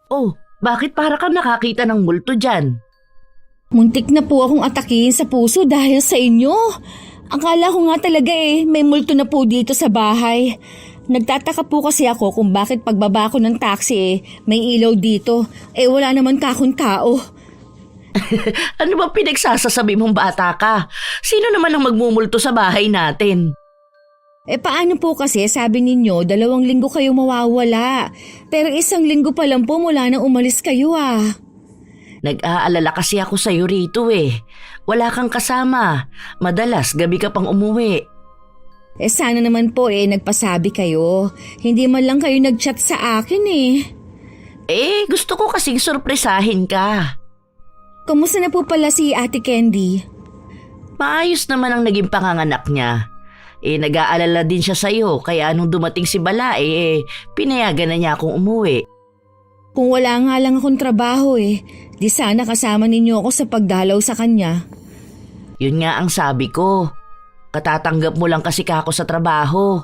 Oh, bakit para kang nakakita ng multo dyan? Muntik na po akong atakihin sa puso dahil sa inyo. Akala ko nga talaga may multo na po dito sa bahay. Nagtataka po kasi ako kung bakit pagbaba ko ng taxi may ilaw dito. Wala naman kakong tao. Ano ba pinagsasasabi mong bata ka? Sino naman ang magmumulto sa bahay natin? Paano po kasi sabi ninyo 2 linggo kayo mawawala. Pero 1 linggo pa lang po mula na umalis kayo Nag-aalala kasi ako sa'yo rito Wala kang kasama. Madalas gabi ka pang umuwi. Sana naman po nagpasabi kayo. Hindi man lang kayo nag-chat sa akin Gusto ko kasing sorpresahin ka. Kumusta na po pala si Ate Candy? Maayos naman ang naging panganganak niya. Nag-aalala din siya sa'yo kaya nung dumating si Bala pinayagan na niya akong umuwi. Kung wala nga lang akong trabaho di sana kasama ninyo ako sa pagdalaw sa kanya. Yun nga ang sabi ko. Katatanggap mo lang kasi kako sa trabaho.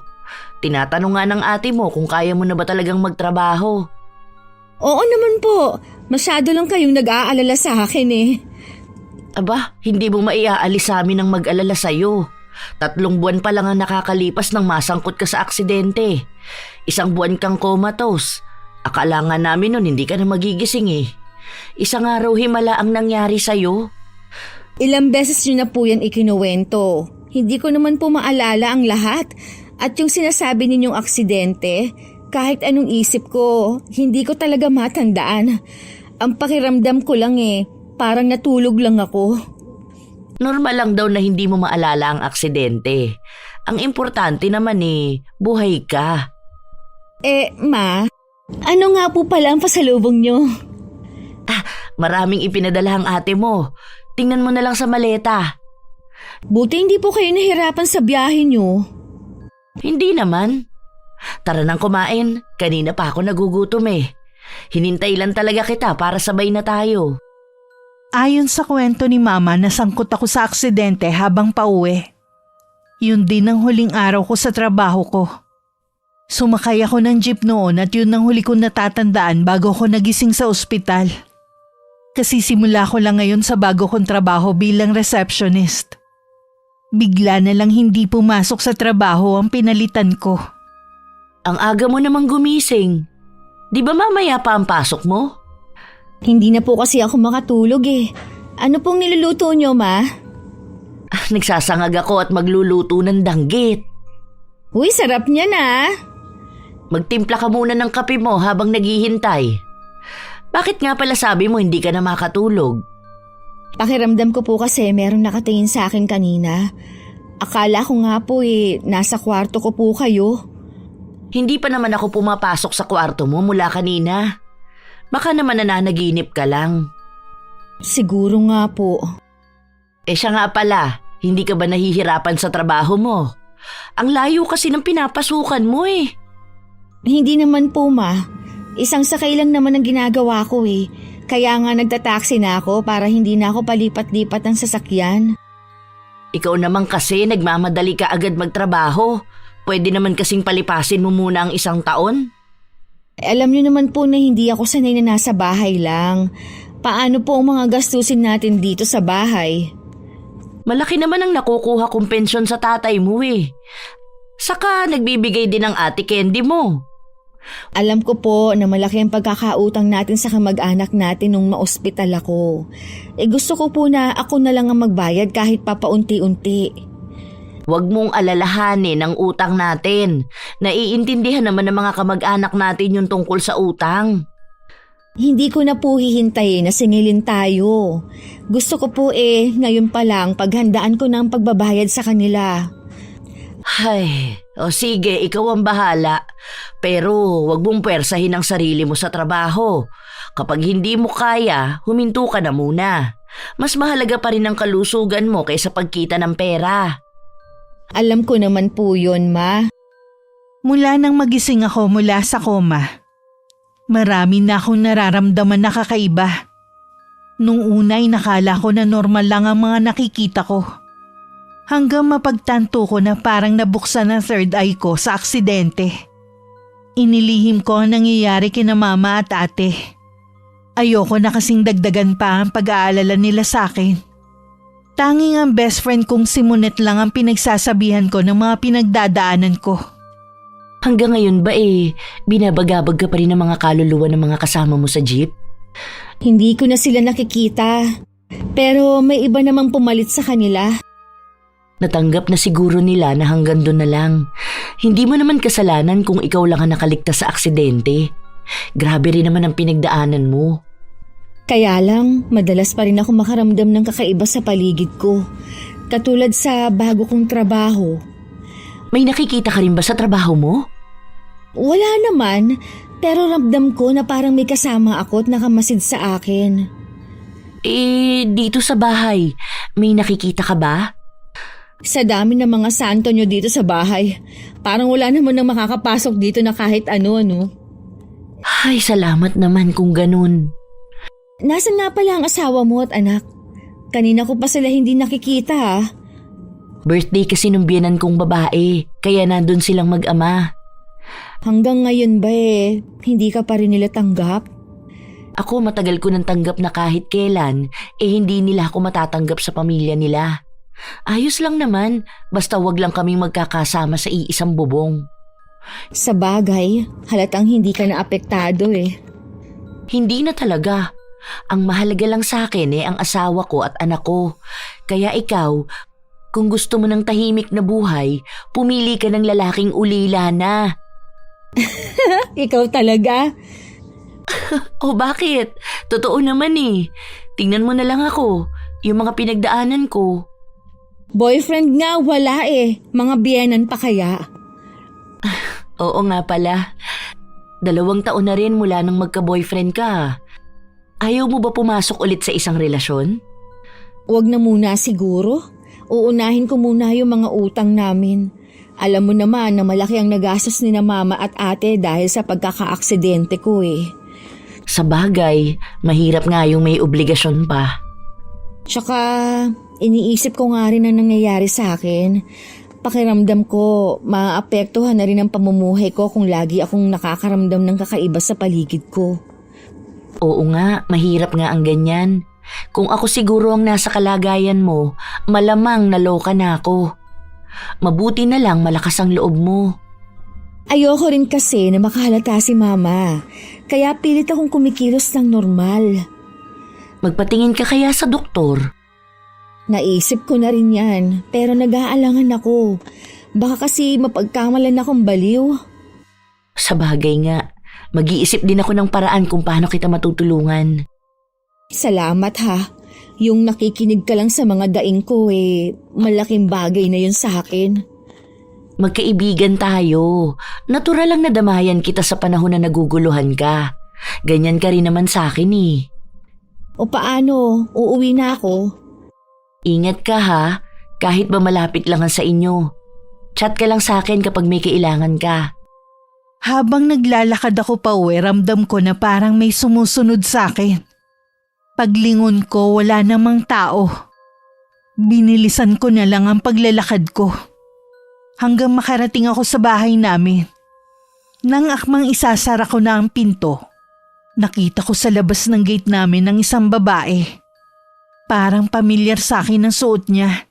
Tinatanong nga ng ate mo kung kaya mo na ba talagang magtrabaho. Oo naman po. Masyado lang kayong nag-aalala sa akin Aba, hindi mo maiaalis sa amin ang mag-alala sa'yo. 3 buwan pa lang ang nakakalipas nang masangkot ka sa aksidente. 1 buwan kang comatose. Akala nga namin nun hindi ka na magigising 1 araw himala ang nangyari sa'yo. Ilang beses nyo na po yan ikinuwento. Hindi ko naman po maalala ang lahat. At yung sinasabi ninyong aksidente, kahit anong isip ko, hindi ko talaga matandaan. Ang pakiramdam ko lang parang natulog lang ako. Normal lang daw na hindi mo maalala ang aksidente. Ang importante naman buhay ka. Ma, ano nga po pala ang pasalubong nyo? Maraming ipinadala ang ate mo. Tingnan mo na lang sa maleta. Buti hindi po kayo nahirapan sa biyahe nyo. Hindi naman. Tara nang kumain. Kanina pa ako nagugutom Hinintay lang talaga kita para sabay na tayo. Ayon sa kwento ni Mama, nasangkot ako sa aksidente habang pauwi. Yun din ang huling araw ko sa trabaho ko. Sumakay ako ng jeep noon at yun ang huli kong natatandaan bago ako nagising sa ospital. Kasi simula ko lang ngayon sa bago kong trabaho bilang receptionist. Bigla na lang hindi pumasok sa trabaho ang pinalitan ko. Ang aga mo namang gumising. Di ba mamaya pa ang pasok mo? Hindi na po kasi ako makatulog Ano pong niluluto nyo, Ma? Nagsasangag ako at magluluto ng danggit. Uy, sarap niya na. Magtimpla ka muna ng kape mo habang naghihintay. Bakit nga pala sabi mo hindi ka na makatulog? Pakiramdam ko po kasi merong nakatingin sa akin kanina. Akala ko nga po nasa kwarto ko po kayo. Hindi pa naman ako pumapasok sa kwarto mo mula kanina. Baka naman nananaginip ka lang. Siguro nga po. Siya nga pala, hindi ka ba nahihirapan sa trabaho mo? Ang layo kasi ng pinapasukan mo Hindi naman po, Ma. Isang sakay lang naman ang ginagawa ko Kaya nga nagtataksi na ako para hindi na ako palipat-lipat ng sasakyan. Ikaw naman kasi nagmamadali ka agad magtrabaho. Pwede naman kasing palipasin mo muna ang 1 taon. Alam niyo naman po na hindi ako sanay na nasa bahay lang. Paano po ang mga gastusin natin dito sa bahay? Malaki naman ang nakukuha kong pensyon sa tatay mo Saka nagbibigay din ang ate Candy mo. Alam ko po na malaki ang pagkakautang natin sa kamag-anak natin nung maospital ako. Gusto ko po na ako na lang ang magbayad kahit papaunti-unti. Huwag mong alalahanin ang utang natin. Naiintindihan naman ng mga kamag-anak natin yung tungkol sa utang. Hindi ko na po hihintayin na singilin tayo. Gusto ko po ngayon pa lang paghandaan ko na ang pagbabayad sa kanila. Sige, ikaw ang bahala. Pero huwag mong puwersahin ang sarili mo sa trabaho. Kapag hindi mo kaya, huminto ka na muna. Mas mahalaga pa rin ang kalusugan mo kaysa pagkita ng pera. Alam ko naman po yun, Ma. Mula nang magising ako mula sa koma, marami na akong nararamdaman na kakaiba. Nung una'y nakala ko na normal lang ang mga nakikita ko. Hanggang mapagtanto ko na parang nabuksan ang third eye ko sa aksidente. Inilihim ko ang nangyayari kina Mama at Ate. Ayoko na kasing dagdagan pa ang pag-aalala nila sa akin. Tanging ang best friend kong si Monet lang ang pinagsasabihan ko ng mga pinagdadaanan ko. Hanggang ngayon ba binabagabag ka pa rin ng mga kaluluwa ng mga kasama mo sa jeep? Hindi ko na sila nakikita. Pero may iba namang pumalit sa kanila. Natanggap na siguro nila na hanggang doon na lang. Hindi mo naman kasalanan kung ikaw lang ang nakaligtas sa aksidente. Grabe rin naman ang pinagdaanan mo. Kaya lang, madalas pa rin ako makaramdam ng kakaiba sa paligid ko. Katulad sa bago kong trabaho. May nakikita ka rin ba sa trabaho mo? Wala naman, pero ramdam ko na parang may kasama ako at nakamasid sa akin. Dito sa bahay, may nakikita ka ba? Sa dami ng mga santo nyo dito sa bahay, parang wala naman nang makakapasok dito na kahit ano. Ay, salamat naman kung ganun. Nasaan nga pala ang asawa mo at anak? Kanina ko pa sila hindi nakikita ha. Birthday kasi nung biyenan kong babae, kaya nandun silang mag-ama. Hanggang ngayon ba hindi ka pa rin nila tanggap? Ako matagal ko nang tanggap na kahit kailan, hindi nila ako matatanggap sa pamilya nila. Ayos lang naman, basta wag lang kaming magkakasama sa iisang bubong. Sa bagay, halatang hindi ka na apektado Hindi na talaga. Ang mahalaga lang sa akin ang asawa ko at anak ko. Kaya ikaw, kung gusto mo ng tahimik na buhay, pumili ka ng lalaking ulila na. Ikaw talaga? O bakit? Totoo naman Tingnan mo na lang ako, yung mga pinagdaanan ko. Boyfriend nga wala mga biyenan pa kaya? Oo nga pala. 2 taon na rin mula nang magka-boyfriend ka. Ayaw mo ba pumasok ulit sa isang relasyon? Huwag na muna siguro. Uunahin ko muna yung mga utang namin. Alam mo naman na malaki ang nagastos ni na mama at ate dahil sa pagkakaaksidente ko Sa bagay, mahirap nga yung may obligasyon pa. Tsaka, iniisip ko nga rin ang nangyayari sa akin. Pakiramdam ko, maapektuhan na rin ang pamumuhay ko kung lagi akong nakakaramdam ng kakaiba sa paligid ko. Oo nga, mahirap nga ang ganyan. Kung ako siguro ang nasa kalagayan mo, malamang naloka na ako. Mabuti na lang malakas ang loob mo. Ayoko rin kasi na makahalata si mama, kaya pilit akong kumikilos ng normal. Magpatingin ka kaya sa doktor? Naisip ko na rin yan, pero nag-aalangan ako. Baka kasi mapagkamalan akong baliw. Sa bagay nga, mag-iisip din ako ng paraan kung paano kita matutulungan. Salamat ha. Yung nakikinig ka lang sa mga daing ko malaking bagay na yun sa akin. Magkaibigan tayo. Natural lang na damayan kita sa panahon na naguguluhan ka. Ganyan ka rin naman sa akin O paano? Uuwi na ako. Ingat ka ha, kahit ba malapit lang sa inyo. Chat ka lang sa akin kapag may kailangan ka. Habang naglalakad ako pa uwi, ramdam ko na parang may sumusunod sa akin. Paglingon ko, wala namang tao. Binilisan ko na lang ang paglalakad ko. Hanggang makarating ako sa bahay namin. Nang akmang isasara ko na ang pinto, nakita ko sa labas ng gate namin ng isang babae. Parang pamilyar sa akin ang suot niya.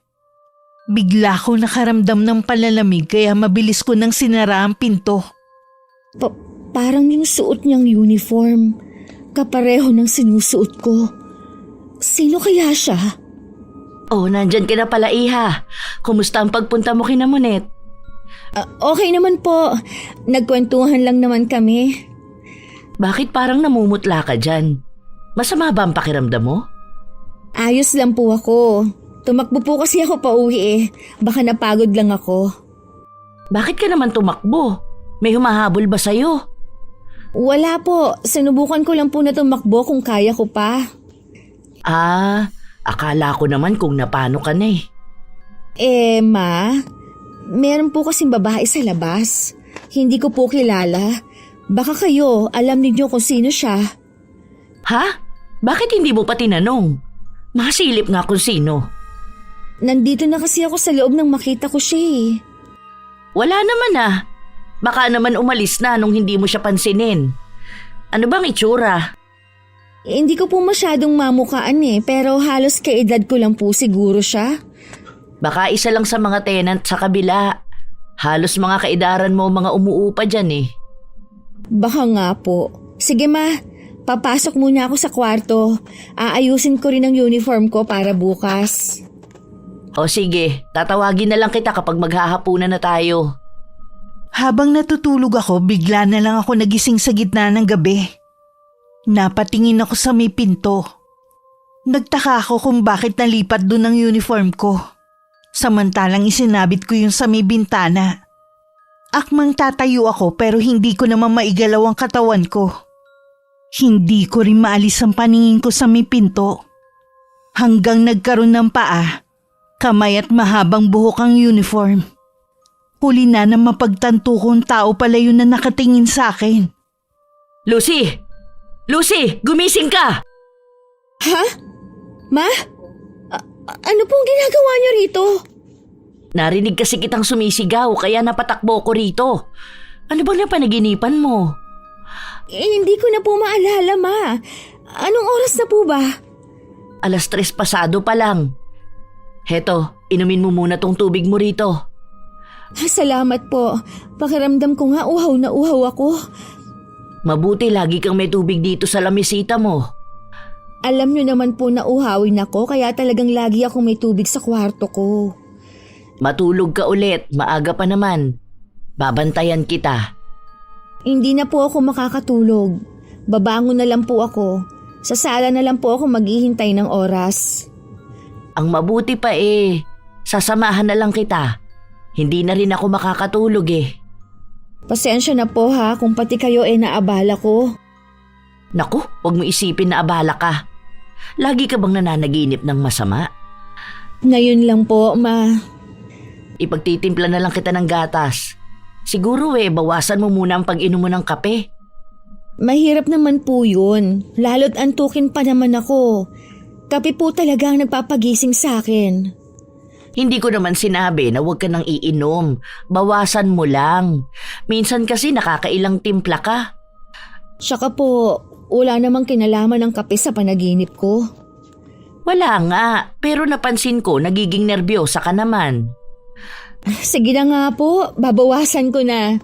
Bigla ko nakaramdam ng palalamig kaya mabilis ko nang sinara ang pinto. Parang yung suot niyang uniform. Kapareho ng sinusuot ko. Sino kaya siya? Oh, nandyan ka na pala Iha. Kumusta ang pagpunta mo kina Monet? Okay naman po. Nagkwentuhan lang naman kami. Bakit parang namumutla ka dyan? Masama ba ang pakiramdam mo? Ayos lang po ako. Tumakbo po kasi ako pa uwi Baka napagod lang ako. Bakit ka naman tumakbo? May humahabol ba sa'yo? Wala po. Sinubukan ko lang po na tumakbo kung kaya ko pa. Akala ko naman kung napano ka na Ma, meron po kasing babae sa labas. Hindi ko po kilala. Baka kayo, alam ninyo kung sino siya. Ha? Bakit hindi mo pa tinanong? Masilip nga kung sino. Nandito na kasi ako sa loob nang makita ko siya Wala naman Baka naman umalis na nung hindi mo siya pansinin. Ano bang itsura? Hindi ko po masyadong mamukaan pero halos kaedad ko lang po siguro siya. Baka isa lang sa mga tenant sa kabila. Halos mga kaedaran mo mga umuupa dyan eh. Baka nga po. Sige ma, papasok muna ako sa kwarto. Aayusin ko rin ang uniform ko para bukas. O sige, tatawagin na lang kita kapag maghahapunan na tayo. Habang natutulog ako, bigla na lang ako nagising sa gitna ng gabi. Napatingin ako sa may pinto. Nagtaka ako kung bakit nalipat doon ang uniform ko. Samantalang isinabit ko yung sa may bintana. Akmang tatayo ako pero hindi ko naman maigalaw ang katawan ko. Hindi ko rin maalis ang paningin ko sa may pinto. Hanggang nagkaroon ng paa, kamay at mahabang buhok ang uniform. Huli na mapagtanto kong tao pala yun na nakatingin sa akin. Lucy! Lucy! Gumising ka! Ha? Ma? Ano pong ginagawa niyo rito? Narinig kasi kitang sumisigaw kaya napatakbo ko rito. Ano bang napanaginipan mo? Hindi ko na po maalala, ma. Anong oras na po ba? 3:00 pasado pa lang. Heto, inumin mo muna tong tubig mo rito. Salamat po. Pakiramdam ko nga uhaw na uhaw ako. Mabuti lagi kang may tubig dito sa lamisita mo. Alam niyo naman po na uhawin ako kaya talagang lagi akong may tubig sa kwarto ko. Matulog ka ulit, maaga pa naman. Babantayan kita. Hindi na po ako makakatulog. Babangon na lang po ako. Sa sala na lang po ako maghihintay ng oras. Ang mabuti pa sasamahan na lang kita. Hindi na rin ako makakatulog Pasensya na po ha kung pati kayo naabala ko. Naku, huwag mo isipin na abala ka. Lagi ka bang nananaginip ng masama? Ngayon lang po, ma. Ipagtitimpla na lang kita ng gatas. Siguro bawasan mo muna ang pag-inom mo ng kape. Mahirap naman po yun. Lalo't antukin pa naman ako. Kape po talaga ang nagpapagising sa akin. Hindi ko naman sinabi na huwag ka nang iinom. Bawasan mo lang. Minsan kasi nakakailang timpla ka. Saka po, wala namang kinalaman ng kape sa panaginip ko. Wala nga, pero napansin ko nagiging nervyosa ka naman. Sige na nga po, babawasan ko na.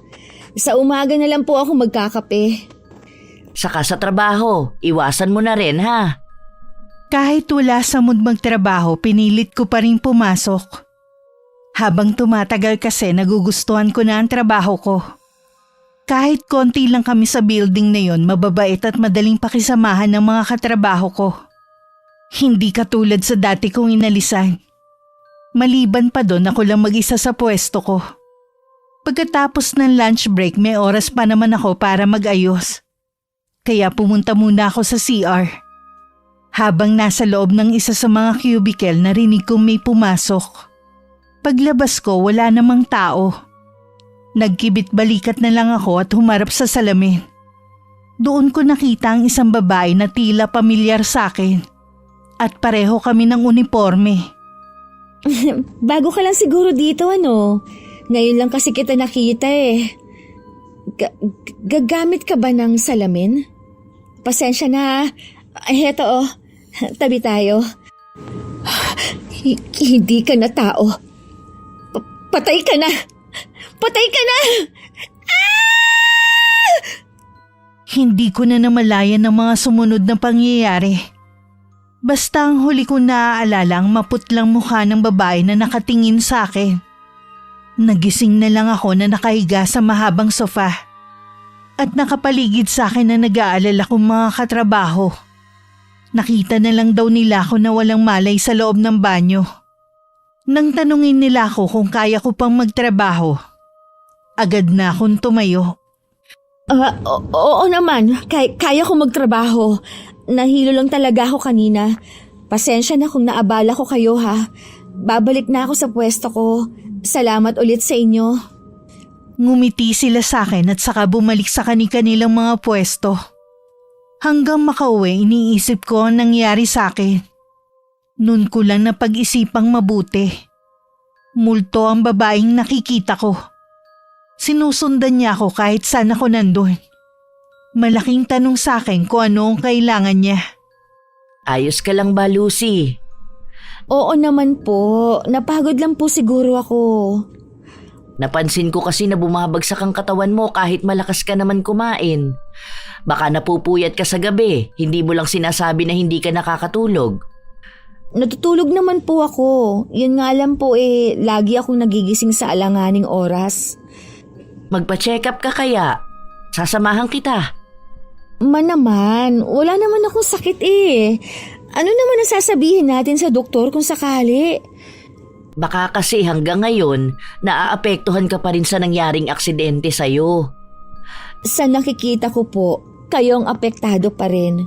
Sa umaga na lang po ako magkakape. Saka sa trabaho, iwasan mo na rin ha. Kahit wala sa mood magtrabaho, pinilit ko pa rin pumasok. Habang tumatagal kasi nagugustuhan ko na ang trabaho ko. Kahit konti lang kami sa building na yon, mababait at madaling pakisamahan ng mga katrabaho ko. Hindi katulad sa dati kong inalisan. Maliban pa doon ako lang mag-isa sa pwesto ko. Pagkatapos ng lunch break may oras pa naman ako para mag-ayos. Kaya pumunta muna ako sa CR. Habang nasa loob ng isa sa mga cubicle narinig kong may pumasok. Paglabas ko wala namang tao. Nagkibit balikat na lang ako at humarap sa salamin. Doon ko nakita ang isang babae na tila pamilyar sa akin. At pareho kami ng uniforme. Bago ka lang siguro dito Ngayon lang kasi kita nakita Gagamit ka ba ng salamin? Pasensya na. Heto tabi tayo. Hindi ka na tao. Patay ka na! Patay ka na! Ah! Hindi ko na namalayan ang mga sumunod na pangyayari. Basta ang huli ko naaalala ang maputlang mukha ng babae na nakatingin sa akin. Nagising na lang ako na nakahiga sa mahabang sofa. At nakapaligid sa akin na nag-aalala kong mga katrabaho. Nakita na lang daw nila ako na walang malay sa loob ng banyo. Nang tanungin nila ako kung kaya ko pang magtrabaho, agad na akong tumayo. Oo naman, kaya ko magtrabaho. Nahilo lang talaga ako kanina. Pasensya na kung naabala ko kayo ha. Babalik na ako sa pwesto ko. Salamat ulit sa inyo. Ngumiti sila sa akin at saka bumalik sa kanilang mga pwesto. Hanggang makauwi, iniisip ko ang nangyari sa akin. Noon ko lang napag-isipang mabuti. Multo ang babaeng nakikita ko. Sinusundan niya ako kahit saan ako nandun. Malaking tanong sa akin kung ano ang kailangan niya. Ayos ka lang ba, Lucy? Oo naman po, napagod lang po siguro ako. Napansin ko kasi na bumabagsak ang katawan mo kahit malakas ka naman kumain. Baka napupuyat ka sa gabi, hindi mo lang sinasabi na hindi ka nakakatulog. Natutulog naman po ako. Yun nga lang po lagi akong nagigising sa alanganing oras. Magpa-check up ka kaya? Sasamahan kita. Naman, wala naman akong sakit eh. Ano naman ang sasabihin natin sa doktor kung sakali? Baka kasi hanggang ngayon, naaapektuhan ka pa rin sa nangyaring aksidente sa'yo. Sa nakikita ko po, kayong apektado pa rin.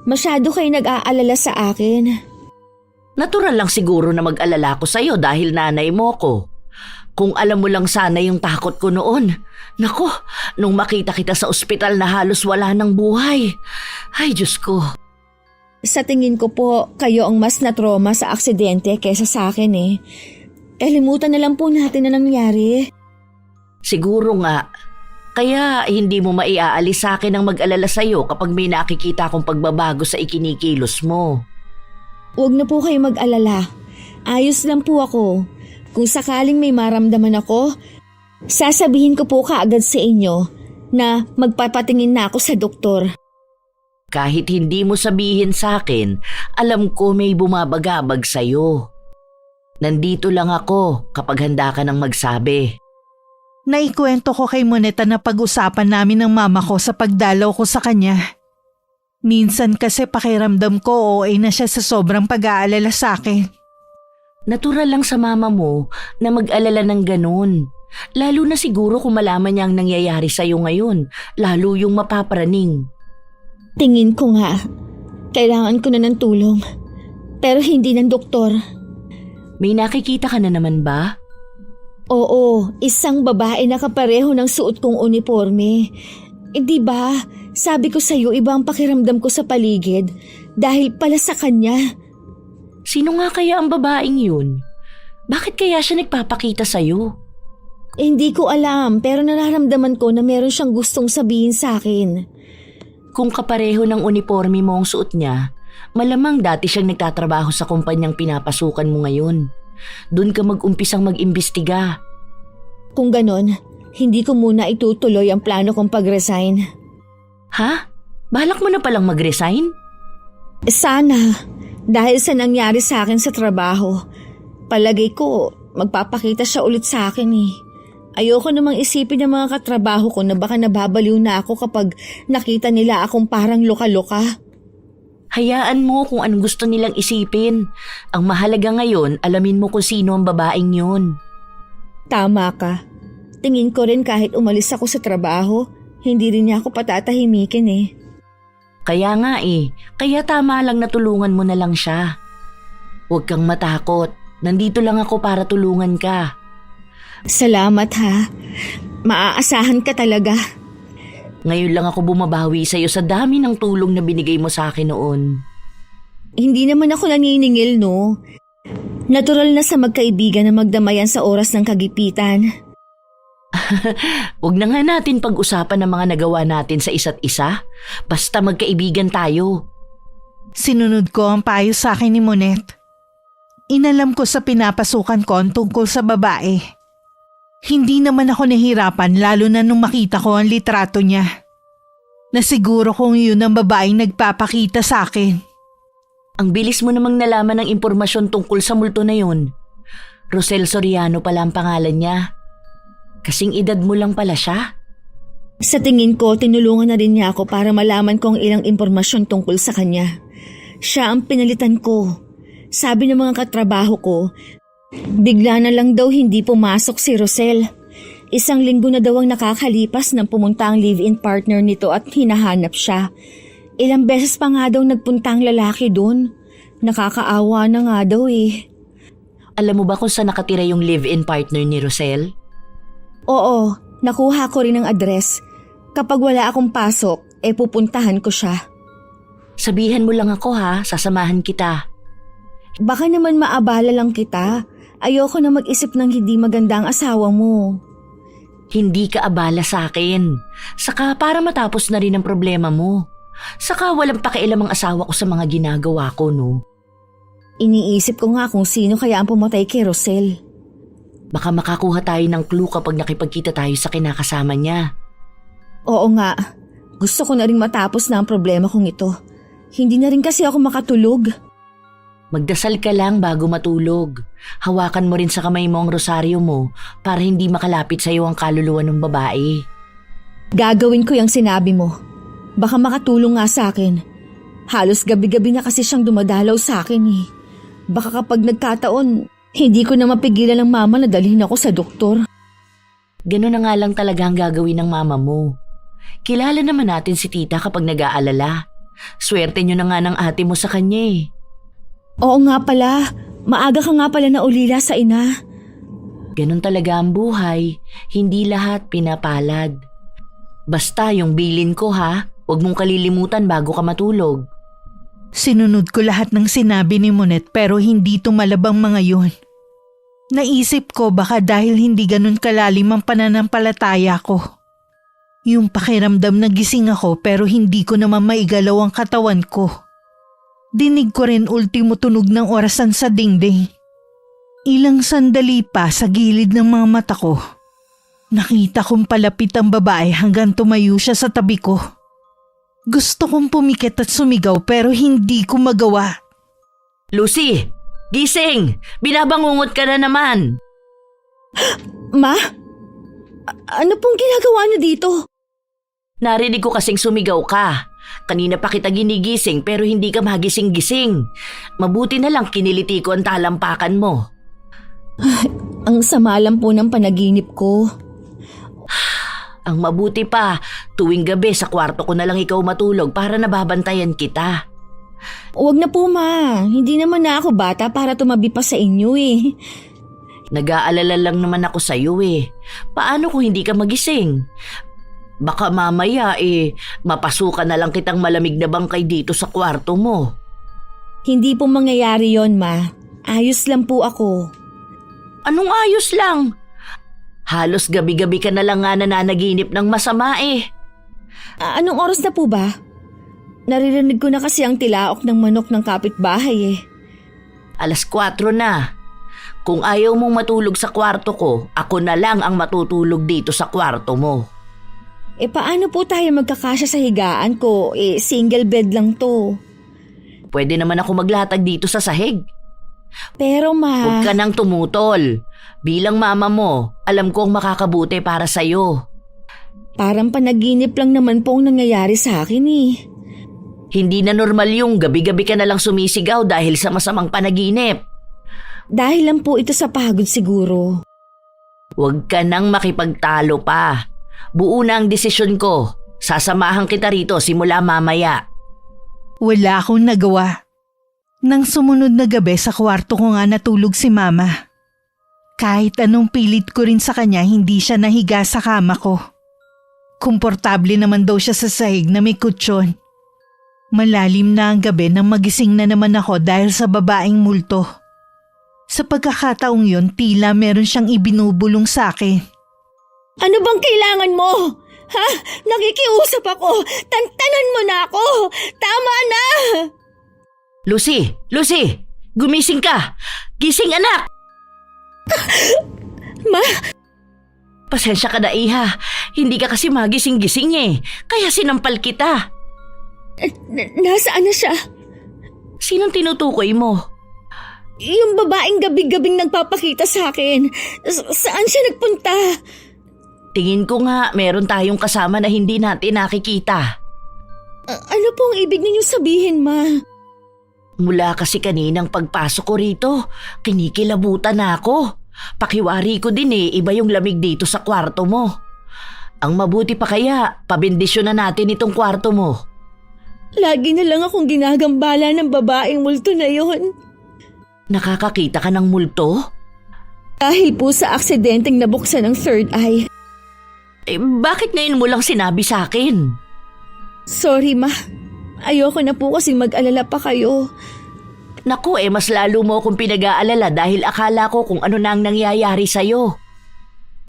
Masyado kayo nag-aalala sa akin. Natural lang siguro na mag-alala ko sa'yo dahil nanay mo ko. Kung alam mo lang sana yung takot ko noon. Nako, nung makita kita sa ospital na halos wala ng buhay. Ay, Diyos ko. Sa tingin ko po, kayo ang mas na-trauma sa aksidente kaysa sa akin eh. Limutan na lang po natin na nangyari. Siguro nga. Kaya hindi mo maiaalis sa akin ang mag-alala sa'yo kapag may nakikita akong pagbabago sa ikinikilos mo. Huwag na po kayo mag-alala. Ayos lang po ako. Kung sakaling may maramdaman ako, sasabihin ko po kaagad sa inyo na magpapatingin na ako sa doktor. Kahit hindi mo sabihin sa akin, alam ko may bumabagabag sa'yo. Nandito lang ako kapag handa ka nang magsabi. Naikwento ko kay Moneta na pag-usapan namin ng mama ko sa pagdalaw ko sa kanya. Minsan kasi pakiramdam ko OA na siya sa sobrang pag-aalala sa akin. Natural lang sa mama mo na mag-alala ng ganun. Lalo na siguro kung malaman niya ang nangyayari sa'yo ngayon, lalo yung mapaparaning. Tingin ko nga, kailangan ko na ng tulong. Pero hindi ng doktor. May nakikita ka na naman ba? Oo, isang babae na kapareho ng suot kong uniforme. Di ba? Sabi ko sa'yo iba ang pakiramdam ko sa paligid dahil pala sa kanya. Sino nga kaya ang babaeng yun? Bakit kaya siya nagpapakita sa'yo? Hindi ko alam pero nararamdaman ko na meron siyang gustong sabihin sa akin. Kung kapareho ng uniforme mo ang suot niya, malamang dati siyang nagtatrabaho sa kumpanyang pinapasukan mo ngayon. Doon ka mag-umpisang mag-imbestiga. Kung ganon, hindi ko muna itutuloy ang plano kong pag-resign. Ha? Balak mo na palang mag-resign? Sana, dahil sa nangyari sa akin sa trabaho. Palagay ko, magpapakita siya ulit sa akin eh. Ayoko namang isipin ng mga katrabaho ko na baka nababaliw na ako kapag nakita nila akong parang loka-loka. Hayaan mo kung anong gusto nilang isipin. Ang mahalaga ngayon, alamin mo kung sino ang babaeng yun. Tama ka. Tingin ko rin kahit umalis ako sa trabaho, hindi rin niya ako patatahimikin eh. Kaya nga kaya tama lang na tulungan mo na lang siya. Huwag kang matakot, nandito lang ako para tulungan ka. Salamat ha. Maaasahan ka talaga. Ngayon lang ako bumabawi sa'yo sa dami ng tulong na binigay mo sa akin noon. Hindi naman ako naniningil no. Natural na sa magkaibigan na magdamayan sa oras ng kagipitan. Huwag na nga natin pag-usapan ang mga nagawa natin sa isa't isa. Basta magkaibigan tayo. Sinunod ko ang payo sa akin ni Monet. Inalam ko sa pinapasukan ko ang tungkol sa babae. Hindi naman ako nahirapan lalo na nung makita ko ang litrato niya. Nasiguro kong yun ang babaeng nagpapakita sa akin. Ang bilis mo namang nalaman ng impormasyon tungkol sa multo na yun. Rosel Soriano pala ang pangalan niya. Kasing edad mo lang pala siya. Sa tingin ko, tinulungan na rin niya ako para malaman ko ang ilang impormasyon tungkol sa kanya. Siya ang pinalitan ko. Sabi ng mga katrabaho ko, bigla na lang daw hindi pumasok si Rosel. 1 linggo na daw ang nakakalipas nang pumunta ang live-in partner nito at hinahanap siya. Ilang beses pa nga daw nagpunta ang lalaki doon. Nakakaawa na nga daw eh. Alam mo ba kung saan nakatira yung live-in partner ni Rosel? Oo, nakuha ko rin ang address. Kapag wala akong pasok, pupuntahan ko siya. Sabihan mo lang ako ha, sasamahan kita. Baka naman maabala lang kita. Ayoko na mag-isip ng hindi maganda ang asawa mo. Hindi ka abala sa akin. Saka para matapos na rin ang problema mo. Saka walang pakialam ang asawa ko sa mga ginagawa ko, no? Iniisip ko nga kung sino kaya ang pumatay kay Rosel. Baka makakuha tayo ng clue kapag nakipagkita tayo sa kinakasama niya. Oo nga, gusto ko na rin matapos na ang problema kong ito. Hindi na rin kasi ako makatulog. Magdasal ka lang bago matulog. Hawakan mo rin sa kamay mo ang rosaryo mo para hindi makalapit sa iyo ang kaluluwa ng babae. Gagawin ko yung sinabi mo. Baka makatulong nga sa akin. Halos gabi-gabi na kasi siyang dumadalaw sa akin eh. Baka kapag nagkataon, hindi ko na mapigilan ng mama na dalhin ako sa doktor. Ganun na nga lang talaga ang gagawin ng mama mo. Kilala naman natin si tita kapag nag-aalala. Swerte nyo na nga ng ate mo sa kanya eh. Oo nga pala, maaga ka nga pala na ulila sa ina. Ganun talaga ang buhay, hindi lahat pinapalad. Basta yung bilin ko ha, huwag mong kalilimutan bago ka matulog. Sinunod ko lahat ng sinabi ni Monet pero hindi tumalab ang mga yun. Naisip ko baka dahil hindi ganun kalalim ang pananampalataya ko. Yung pakiramdam na gising ako pero hindi ko naman maigalaw ang katawan ko. Dinig ko rin ultimo tunog ng orasan sa dingding. Ilang sandali pa sa gilid ng mga mata ko. Nakita kong palapit ang babae hanggang tumayo siya sa tabi ko. Gusto kong pumikit at sumigaw pero hindi ko magawa. Lucy! Gising! Binabangungot ka na naman! Ma? Ano pong ginagawa niyo dito? Narinig ko kasing sumigaw ka. Kanina pa kita ginigising pero hindi ka magising-gising. Mabuti na lang kiniliti ko ang talampakan mo. Ang sama lang po ng panaginip ko. Ang mabuti pa, tuwing gabi sa kwarto ko na lang ikaw matulog para nababantayan kita. Huwag na po ma, hindi naman na ako bata para tumabi pa sa inyo eh. Nag-aalala lang naman ako sa iyo eh. Paano kung hindi ka magising? Baka mamaya mapasukan na lang kitang malamig na bangkay dito sa kwarto mo. Hindi po mangyayari yon ma. Ayos lang po ako. Anong ayos lang? Halos gabi-gabi ka na lang nga nananaginip ng masama eh. Anong oras na po ba? Naririnig ko na kasi ang tilaok ng manok ng kapitbahay eh. 4:00 na. Kung ayaw mong matulog sa kwarto ko, ako na lang ang matutulog dito sa kwarto mo. Paano po tayo magkakasya sa higaan ko? Single bed lang to. Pwede naman ako maglatag dito sa sahig. Pero ma... Huwag ka nang tumutol. Bilang mama mo, alam kong makakabuti para sa'yo. Parang panaginip lang naman po ang nangyayari sa akin eh. Hindi na normal yung gabi-gabi ka na lang sumisigaw dahil sa masamang panaginip. Dahil lang po ito sa pagod siguro. Huwag ka nang makipagtalo pa. Buo na ang desisyon ko. Sasamahan kita rito simula mamaya. Wala akong nagawa. Nang sumunod na gabi sa kwarto ko nga natulog si Mama. Kahit anong pilit ko rin sa kanya, hindi siya nahiga sa kama ko. Komportable naman daw siya sa sahig na may kutsyon. Malalim na ang gabi nang magising na naman ako dahil sa babaeng multo. Sa pagkakataong yon, tila meron siyang ibinubulong sa akin. Ano bang kailangan mo? Ha? Nakikiusap ako. Tantanan mo na ako. Tama na! Lucy! Lucy! Gumising ka! Gising anak! Ma? Pasensya ka na iha. Hindi ka kasi magising-gising eh. Kaya sinampal kita. Nasaan na siya? Sinong tinutukoy mo? Yung babaeng gabi-gabing nagpapakita sa akin. Saan siya nagpunta? Tingin ko nga meron tayong kasama na hindi natin nakikita. Ano pong ibig ninyong sabihin, Ma? Mula kasi kaninang pagpasok ko rito, kinikilabutan na ako. Pakiwari ko din iba yung lamig dito sa kwarto mo. Ang mabuti pa kaya, pabendisyon na natin itong kwarto mo. Lagi na lang akong ginagambala ng babaeng multo na yon. Nakakakita ka ng multo? Dahil po sa aksidenteng nabuksan ng third eye. Bakit ngayon mo lang sinabi sa akin? Sorry, Ma. Ayoko na po kasi mag-alala pa kayo. Naku, mas lalo mo akong pinag-aalala dahil akala ko kung ano na ang nangyayari sa'yo.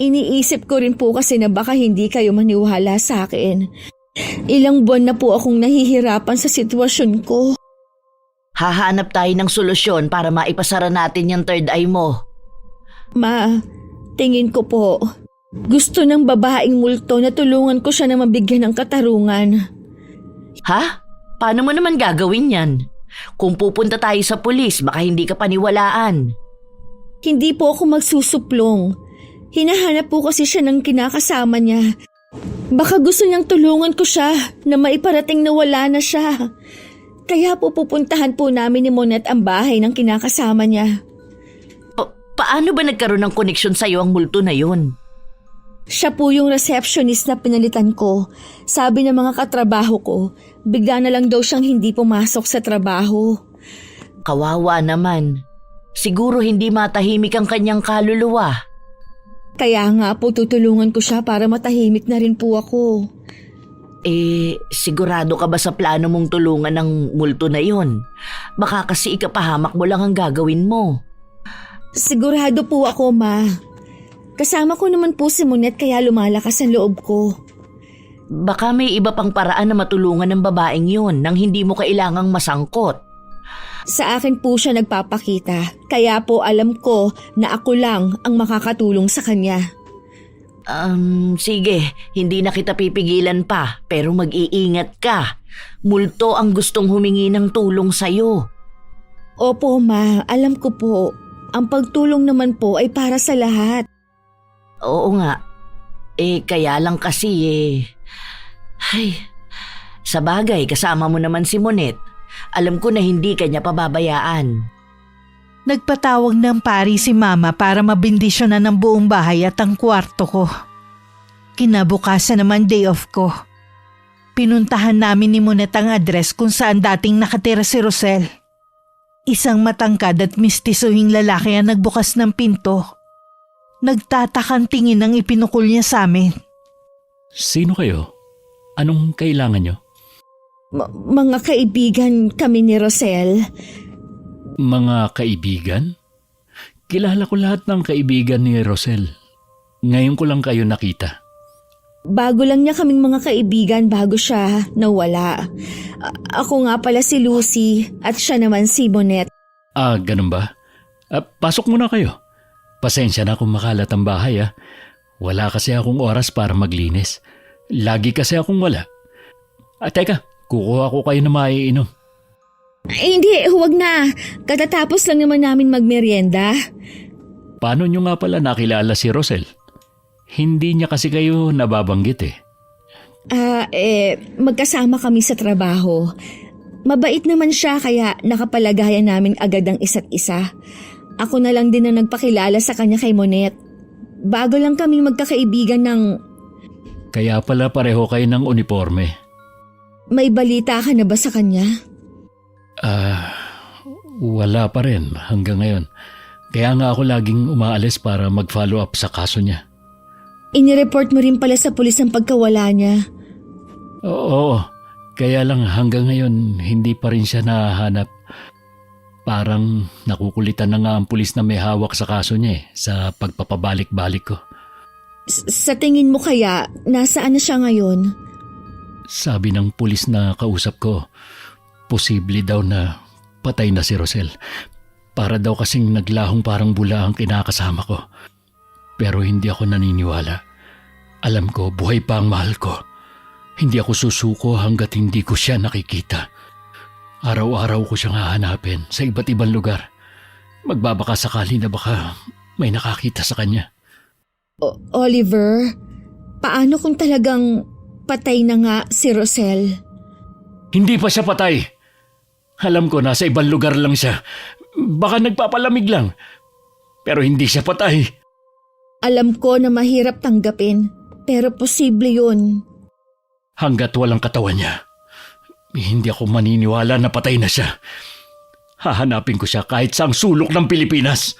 Iniisip ko rin po kasi na baka hindi kayo maniwala sa akin. Ilang buwan na po akong nahihirapan sa sitwasyon ko. Hahanap tayo ng solusyon para maipasara natin yung third eye mo. Ma, tingin ko po, gusto ng babaeng multo na tulungan ko siya na mabigyan ng katarungan. Ha? Paano mo naman gagawin yan? Kung pupunta tayo sa pulis, baka hindi ka paniwalaan. Hindi po ako magsusuplong. Hinahanap po kasi siya ng kinakasama niya. Baka gusto niyang tulungan ko siya na maiparating na wala na siya. Kaya po pupuntahan po namin ni Monette ang bahay ng kinakasama niya. Paano ba nagkaroon ng koneksyon sa'yo ang multo na yun? Siya po yung receptionist na pinalitan ko. Sabi ng mga katrabaho ko, bigla na lang daw siyang hindi pumasok sa trabaho. Kawawa naman. Siguro hindi matahimik ang kanyang kaluluwa. Kaya nga po tutulungan ko siya para matahimik na rin po ako. Sigurado ka ba sa plano mong tulungan ng multo na yon? Baka kasi ikapahamak mo lang ang gagawin mo. Sigurado po ako, Ma. Kasama ko naman po si Monette kaya lumalakas ang loob ko. Baka may iba pang paraan na matulungan ng babaeng yun nang hindi mo kailangang masangkot. Sa akin po siya nagpapakita, kaya po alam ko na ako lang ang makakatulong sa kanya. Sige, hindi na kita pipigilan pa, pero mag-iingat ka. Multo ang gustong humingi ng tulong sa'yo. Opo, Ma, alam ko po. Ang pagtulong naman po ay para sa lahat. Oo nga. Kaya lang kasi Ay, sa bagay, kasama mo naman si Monette. Alam ko na hindi kanya pababayaan. Nagpatawag ng pari si Mama para mabindisyonan ng buong bahay at ang kwarto ko. Kinabukasan naman day off ko. Pinuntahan namin ni Monette ang address kung saan dating nakatira si Rosel. Isang matangkad at mistisuhing lalaki ang nagbukas ng pinto. Nagtatakang tingin ang ipinukol niya sa amin. Sino kayo? Anong kailangan nyo? Mga kaibigan kami ni Rosel. Mga kaibigan? Kilala ko lahat ng kaibigan ni Rosel. Ngayon ko lang kayo nakita. Bago lang niya kaming mga kaibigan bago siya nawala. Ako nga pala si Lucy at siya naman si Monette. Ganun ba? Pasok muna kayo. Pasensya na kung makalat ang bahay. Wala kasi akong oras para maglinis. Lagi kasi akong wala. Teka, kukuha ko kayo na maiinom. Hindi, huwag na. Katatapos lang naman namin magmerienda. Paano nyo nga pala nakilala si Rosel? Hindi niya kasi kayo nababanggit Magkasama kami sa trabaho. Mabait naman siya kaya nakapalagayan namin agad ang isa't isa. Ako na lang din ang nagpakilala sa kanya kay Monette. Bago lang kaming magkakaibigan ng... Kaya pala pareho kayo ng uniforme. May balita ka na ba sa kanya? Wala pa rin hanggang ngayon. Kaya nga ako laging umaalis para mag-follow up sa kaso niya. Inireport mo rin pala sa pulis ang pagkawala niya. Oo, kaya lang hanggang ngayon hindi pa rin siya nahahanap. Parang nakukulitan na nga ang pulis na may hawak sa kaso niya sa pagpapabalik-balik ko. Sa tingin mo kaya, nasaan na siya ngayon? Sabi ng pulis na kausap ko, posible daw na patay na si Rosel. Para daw kasing naglahong parang bula ang kinakasama ko. Pero hindi ako naniniwala. Alam ko, buhay pa ang mahal ko. Hindi ako susuko hanggat hindi ko siya nakikita. Araw-araw ko siyang hahanapin sa iba't ibang lugar. Magbabaka sakali na baka may nakakita sa kanya. Oliver, paano kung talagang patay na nga si Rosel? Hindi pa siya patay. Alam ko nasa ibang lugar lang siya. Baka nagpapalamig lang. Pero hindi siya patay. Alam ko na mahirap tanggapin, pero posible yun. Hanggat walang katawan niya, hindi ako maniniwala na patay na siya. Hahanapin ko siya kahit saang sulok ng Pilipinas.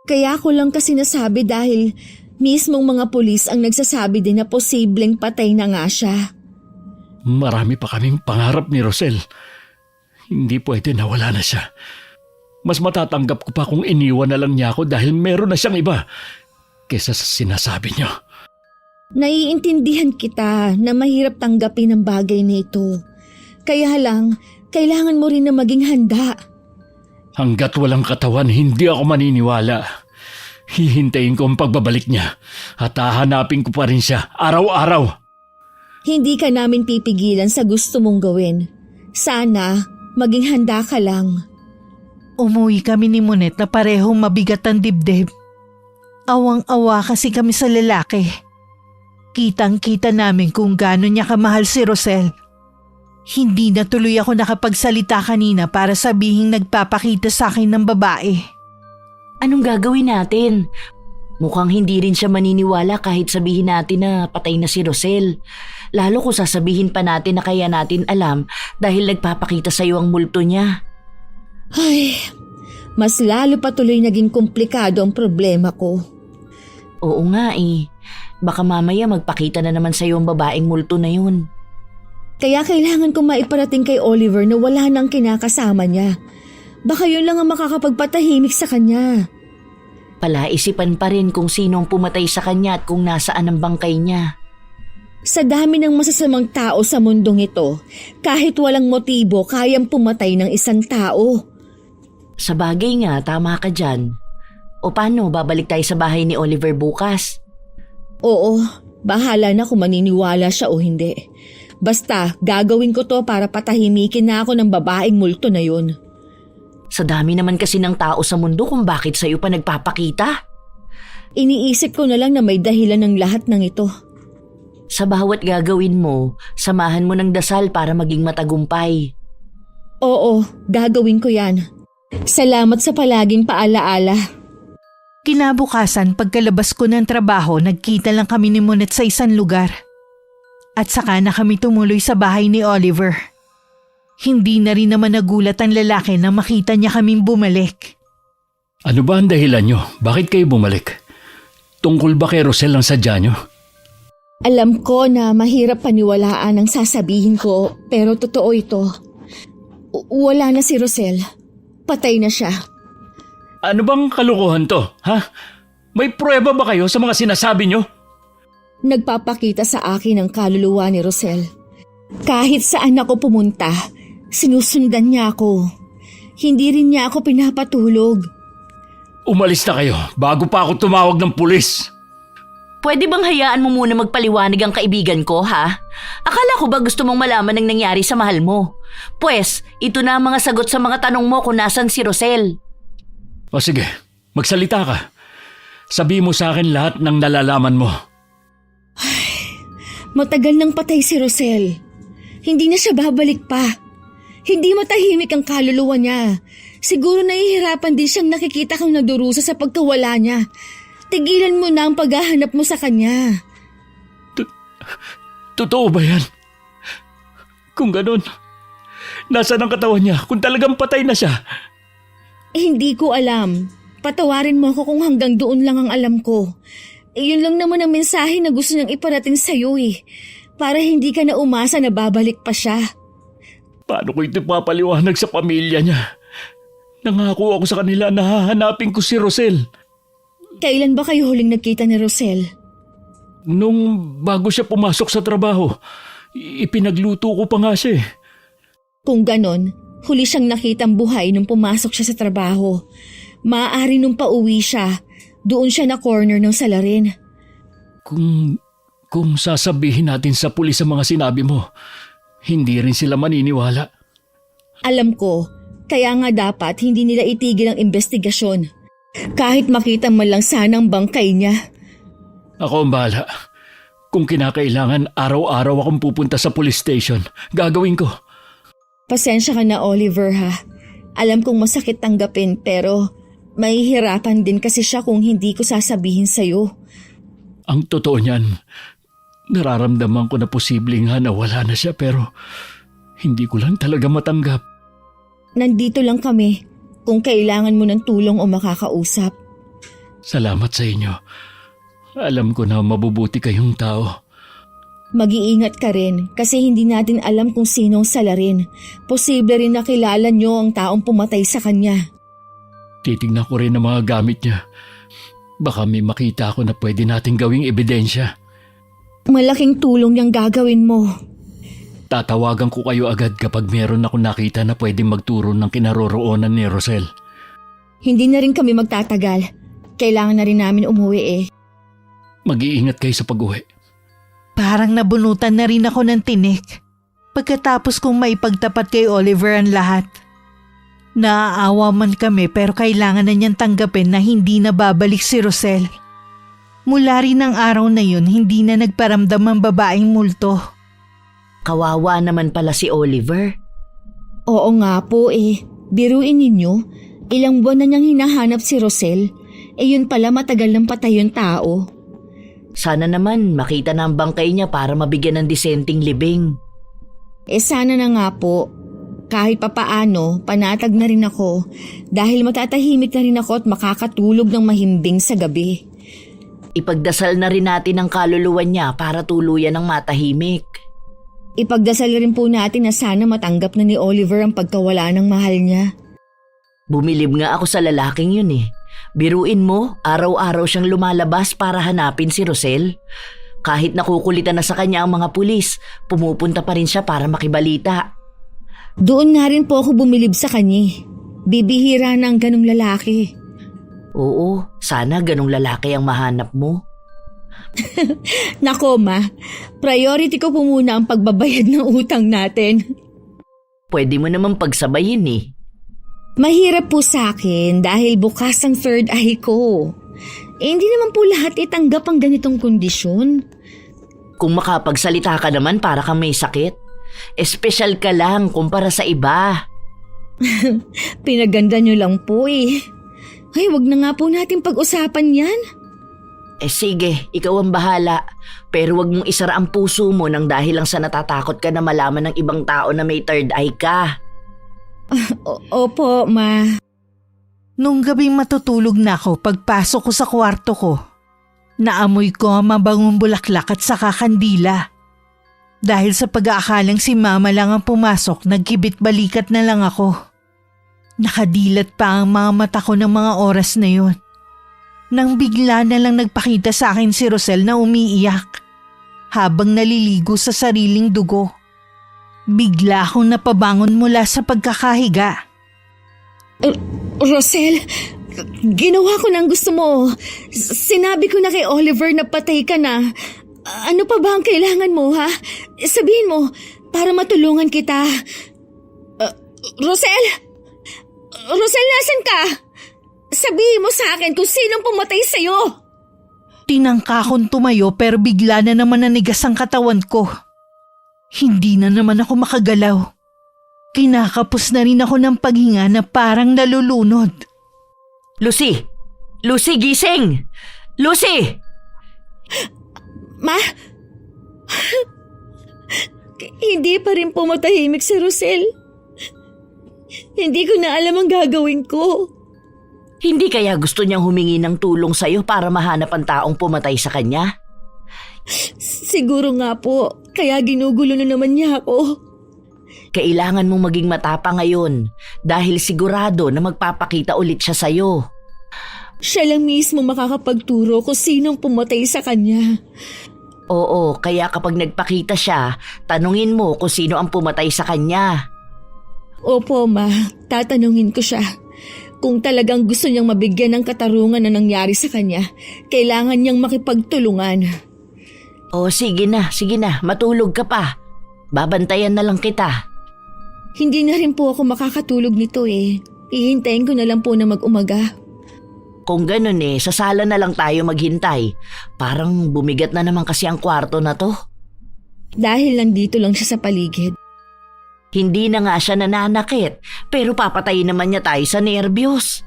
Kaya ko lang kasi nasabi dahil mismong mga pulis ang nagsasabi din na posibleng patay na nga siya. Marami pa kaming pangarap ni Rosel. Hindi pwede na wala na siya. Mas matatanggap ko pa kung iniwan na lang niya ako dahil meron na siyang iba. kesa sa sinasabi niyo. Naiintindihan kita na mahirap tanggapin ang bagay nito. Kaya lang, kailangan mo rin na maging handa. Hanggat walang katawan, hindi ako maniniwala. Hihintayin ko ang pagbabalik niya at hahanapin ko pa rin siya araw-araw. Hindi ka namin pipigilan sa gusto mong gawin. Sana, maging handa ka lang. Umuwi kami ni Monet na parehong mabigat ang dibdib. Awang-awa kasi kami sa lalaki. Kitang-kita namin kung gaano niya kamahal si Rosel. Hindi na tuloy ako nakapagsalita kanina para sabihing nagpapakita sa akin ng babae. Anong gagawin natin? Mukhang hindi rin siya maniniwala kahit sabihin natin na patay na si Rosel. Lalo kung sasabihin pa natin na kaya natin alam dahil nagpapakita sa'yo ang multo niya. Ay, mas lalo pa tuloy naging komplikado ang problema ko. Oo nga eh. Baka mamaya magpakita na naman sa'yo ang babaeng multo na yun. Kaya kailangan kong maiparating kay Oliver na wala nang kinakasama niya. Baka yun lang ang makakapagpatahimik sa kanya. Palaisipan pa rin kung sino ang pumatay sa kanya at kung nasaan ang bangkay niya. Sa dami ng masasamang tao sa mundong ito, kahit walang motibo, kayang pumatay ng isang tao. Sa bagay nga, tama ka dyan. O paano, babalik tayo sa bahay ni Oliver bukas? Oo, bahala na kung maniniwala siya o hindi. Basta, gagawin ko to para patahimikin na ako ng babaeng multo na yun. Sa dami naman kasi ng tao sa mundo kung bakit sa'yo pa nagpapakita. Iniisip ko na lang na may dahilan ng lahat ng ito. Sa bawat gagawin mo, samahan mo ng dasal para maging matagumpay. Oo, gagawin ko yan. Salamat sa palaging paalaala. Kinabukasan pagkalabas ko ng trabaho, nagkita lang kami ni Monet sa isang lugar. At saka na kami tumuloy sa bahay ni Oliver. Hindi na rin naman nagulat ang lalaki na makita niya kaming bumalik. Ano ba ang dahilan niyo? Bakit kayo bumalik? Tungkol ba kay Rosel ang sadya niyo? Alam ko na mahirap paniwalaan ang sasabihin ko, pero totoo ito. Wala na si Rosel. Patay na siya. Ano bang kalukuhan to, ha? May pruweba ba kayo sa mga sinasabi niyo? Nagpapakita sa akin ang kaluluwa ni Rosel. Kahit saan ako pumunta, sinusundan niya ako. Hindi rin niya ako pinapatulog. Umalis na kayo bago pa ako tumawag ng pulis. Pwede bang hayaan mo muna magpaliwanag ang kaibigan ko, ha? Akala ko ba gusto mong malaman ang nangyari sa mahal mo? Pwes, ito na ang mga sagot sa mga tanong mo kung nasan si Rosel. O sige, magsalita ka. Sabi mo sa akin lahat ng nalalaman mo. Matagal nang patay si Rosel. Hindi na siya babalik pa. Hindi matahimik ang kaluluwa niya. Siguro nahihirapan din siyang nakikita kang nagdurusa sa pagkawala niya. Tigilan mo na ang paghahanap mo sa kanya. Totoo ba yan? Kung ganun, nasaan ang katawan niya kung talagang patay na siya? Hindi ko alam. Patawarin mo ako kung hanggang doon lang ang alam ko. Yun lang naman ang mensahe na gusto niyang iparating sa'yo eh. Para hindi ka na umasa na babalik pa siya. Paano ko ito papaliwanag sa pamilya niya? Nangako ako sa kanila na hahanapin ko si Rosel. Kailan ba kayo huling nagkita ni Rosel? Nung bago siya pumasok sa trabaho, ipinagluto ko pa nga siya eh. Kung ganon, huli siyang nakitang buhay nung pumasok siya sa trabaho. Maaari nung pauwi siya, doon siya na corner ng salarin. Kung sasabihin natin sa pulis ang mga sinabi mo, hindi rin sila maniniwala. Alam ko, kaya nga dapat hindi nila itigil ang investigasyon. Kahit makita man lang sana ang bangkay niya. Ako ang bahala. Kung kinakailangan, araw-araw akong pupunta sa police station. Gagawin ko. Pasensya ka na, Oliver, ha. Alam kong masakit tanggapin pero mahihirapan din kasi siya kung hindi ko sasabihin sa'yo. Ang totoo niyan, nararamdaman ko na posibleng nga nawala na siya pero hindi ko lang talaga matanggap. Nandito lang kami kung kailangan mo ng tulong o makakausap. Salamat sa inyo. Alam ko na mabubuti kayong tao. Mag-iingat ka rin kasi hindi natin alam kung sinong salarin. Posible rin na kilala niyo ang taong pumatay sa kanya. Titignan ko rin ang mga gamit niya. Baka may makita ako na pwede nating gawing ebidensya. Malaking tulong yung gagawin mo. Tatawagan ko kayo agad kapag meron ako nakita na pwede magturo ng kinaroroonan ni Rosel. Hindi na rin kami magtatagal. Kailangan na rin namin umuwi eh. Mag-iingat kayo sa pag-uwi. Parang nabunutan na rin ako ng tinik pagkatapos kong maipagtapat kay Oliver ang lahat. Naaawa man kami pero kailangan na niyang tanggapin na hindi na babalik si Rosel. Mula rin ng araw na yun, hindi na nagparamdam ang babaeng multo. Kawawa naman pala si Oliver. Oo nga po eh. Biruin ninyo, ilang buwan na niyang hinahanap si Rosel. Yun pala matagal ng patay yung tao. Sana naman makita na ang bangkay niya para mabigyan ng disenteng libing. Sana na nga po. Kahit papaano, panatag na rin ako dahil matatahimik na rin ako at makakatulog ng mahimbing sa gabi. Ipagdasal na rin natin ang kaluluwa niya para tuluyan ng matahimik. Ipagdasal rin po natin na sana matanggap na ni Oliver ang pagkawala ng mahal niya. Bumilib nga ako sa lalaking yun eh. Biruin mo, araw-araw siyang lumalabas para hanapin si Rosel. Kahit nakukulitan na sa kanya ang mga pulis, pumupunta pa rin siya para makibalita. Doon nga rin po ako bumilib sa kanya. Bibihira na ang ganong lalaki. Oo, sana ganong lalaki ang mahanap mo. Nako ma, priority ko po muna ang pagbabayad ng utang natin. Pwede mo naman pagsabayin eh. Mahirap po sa akin dahil bukas ang third eye ko. Hindi naman po lahat itanggap ang ganitong kondisyon. Kung makapagsalita ka naman para kang may sakit, espesyal ka lang kumpara sa iba. Pinaganda nyo lang po eh. Ay, wag na nga po natin pag-usapan yan. Sige, ikaw ang bahala. Pero wag mong isara ang puso mo nang dahil lang sa natatakot ka na malaman ng ibang tao na may third eye ka. Opo, ma. Nung gabing matutulog na ako pagpasok ko sa kwarto ko, naamoy ko ang mabangong bulaklak at saka kandila. Dahil sa pag-aakalang si Mama lang ang pumasok, nagkibit balikat na lang ako. Nakadilat pa ang mga mata ko ng mga oras na yun. Nang bigla na lang nagpakita sa akin si Rosel na umiiyak habang naliligo sa sariling dugo. Bigla akong napabangon mula sa pagkakahiga. Rosel, ginawa ko ng gusto mo. Sinabi ko na kay Oliver na patay ka na. Ano pa ba ang kailangan mo, ha? Sabihin mo, para matulungan kita. Rosel? Rosel, nasan ka? Sabihin mo sa akin kung sinong pumatay sa'yo. Tinangka akong tumayo pero bigla na naman nanigas ang katawan ko. Hindi na naman ako makagalaw. Kinakapos na rin ako ng paghinga na parang nalulunod. Lucy! Lucy, gising! Lucy! Ma? Hindi pa rin pumatahimik si Rosel. Hindi ko na alam ang gagawin ko. Hindi kaya gusto niyang humingi ng tulong sa'yo para mahanap ang taong pumatay sa kanya? Siguro nga po, kaya ginugulo na naman niya ako. Kailangan mong maging matapang ngayon dahil sigurado na magpapakita ulit siya sa'yo. Siya lang mismo makakapagturo kung sinong pumatay sa kanya. Oo, kaya kapag nagpakita siya, tanungin mo kung sino ang pumatay sa kanya. Opo, ma. Tatanungin ko siya. Kung talagang gusto niyang mabigyan ng katarungan na nangyari sa kanya, kailangan niyang makipagtulungan. Sige na, matulog ka pa. Babantayan na lang kita. Hindi na rin po ako makakatulog nito eh. Ihintayin ko na lang po na mag-umaga. Kung ganun sa sala na lang tayo maghintay. Parang bumigat na naman kasi ang kwarto na to. Dahil nandito lang siya sa paligid. Hindi na nga siya nananakit, pero papatayin naman niya tayo sa nerbiyos.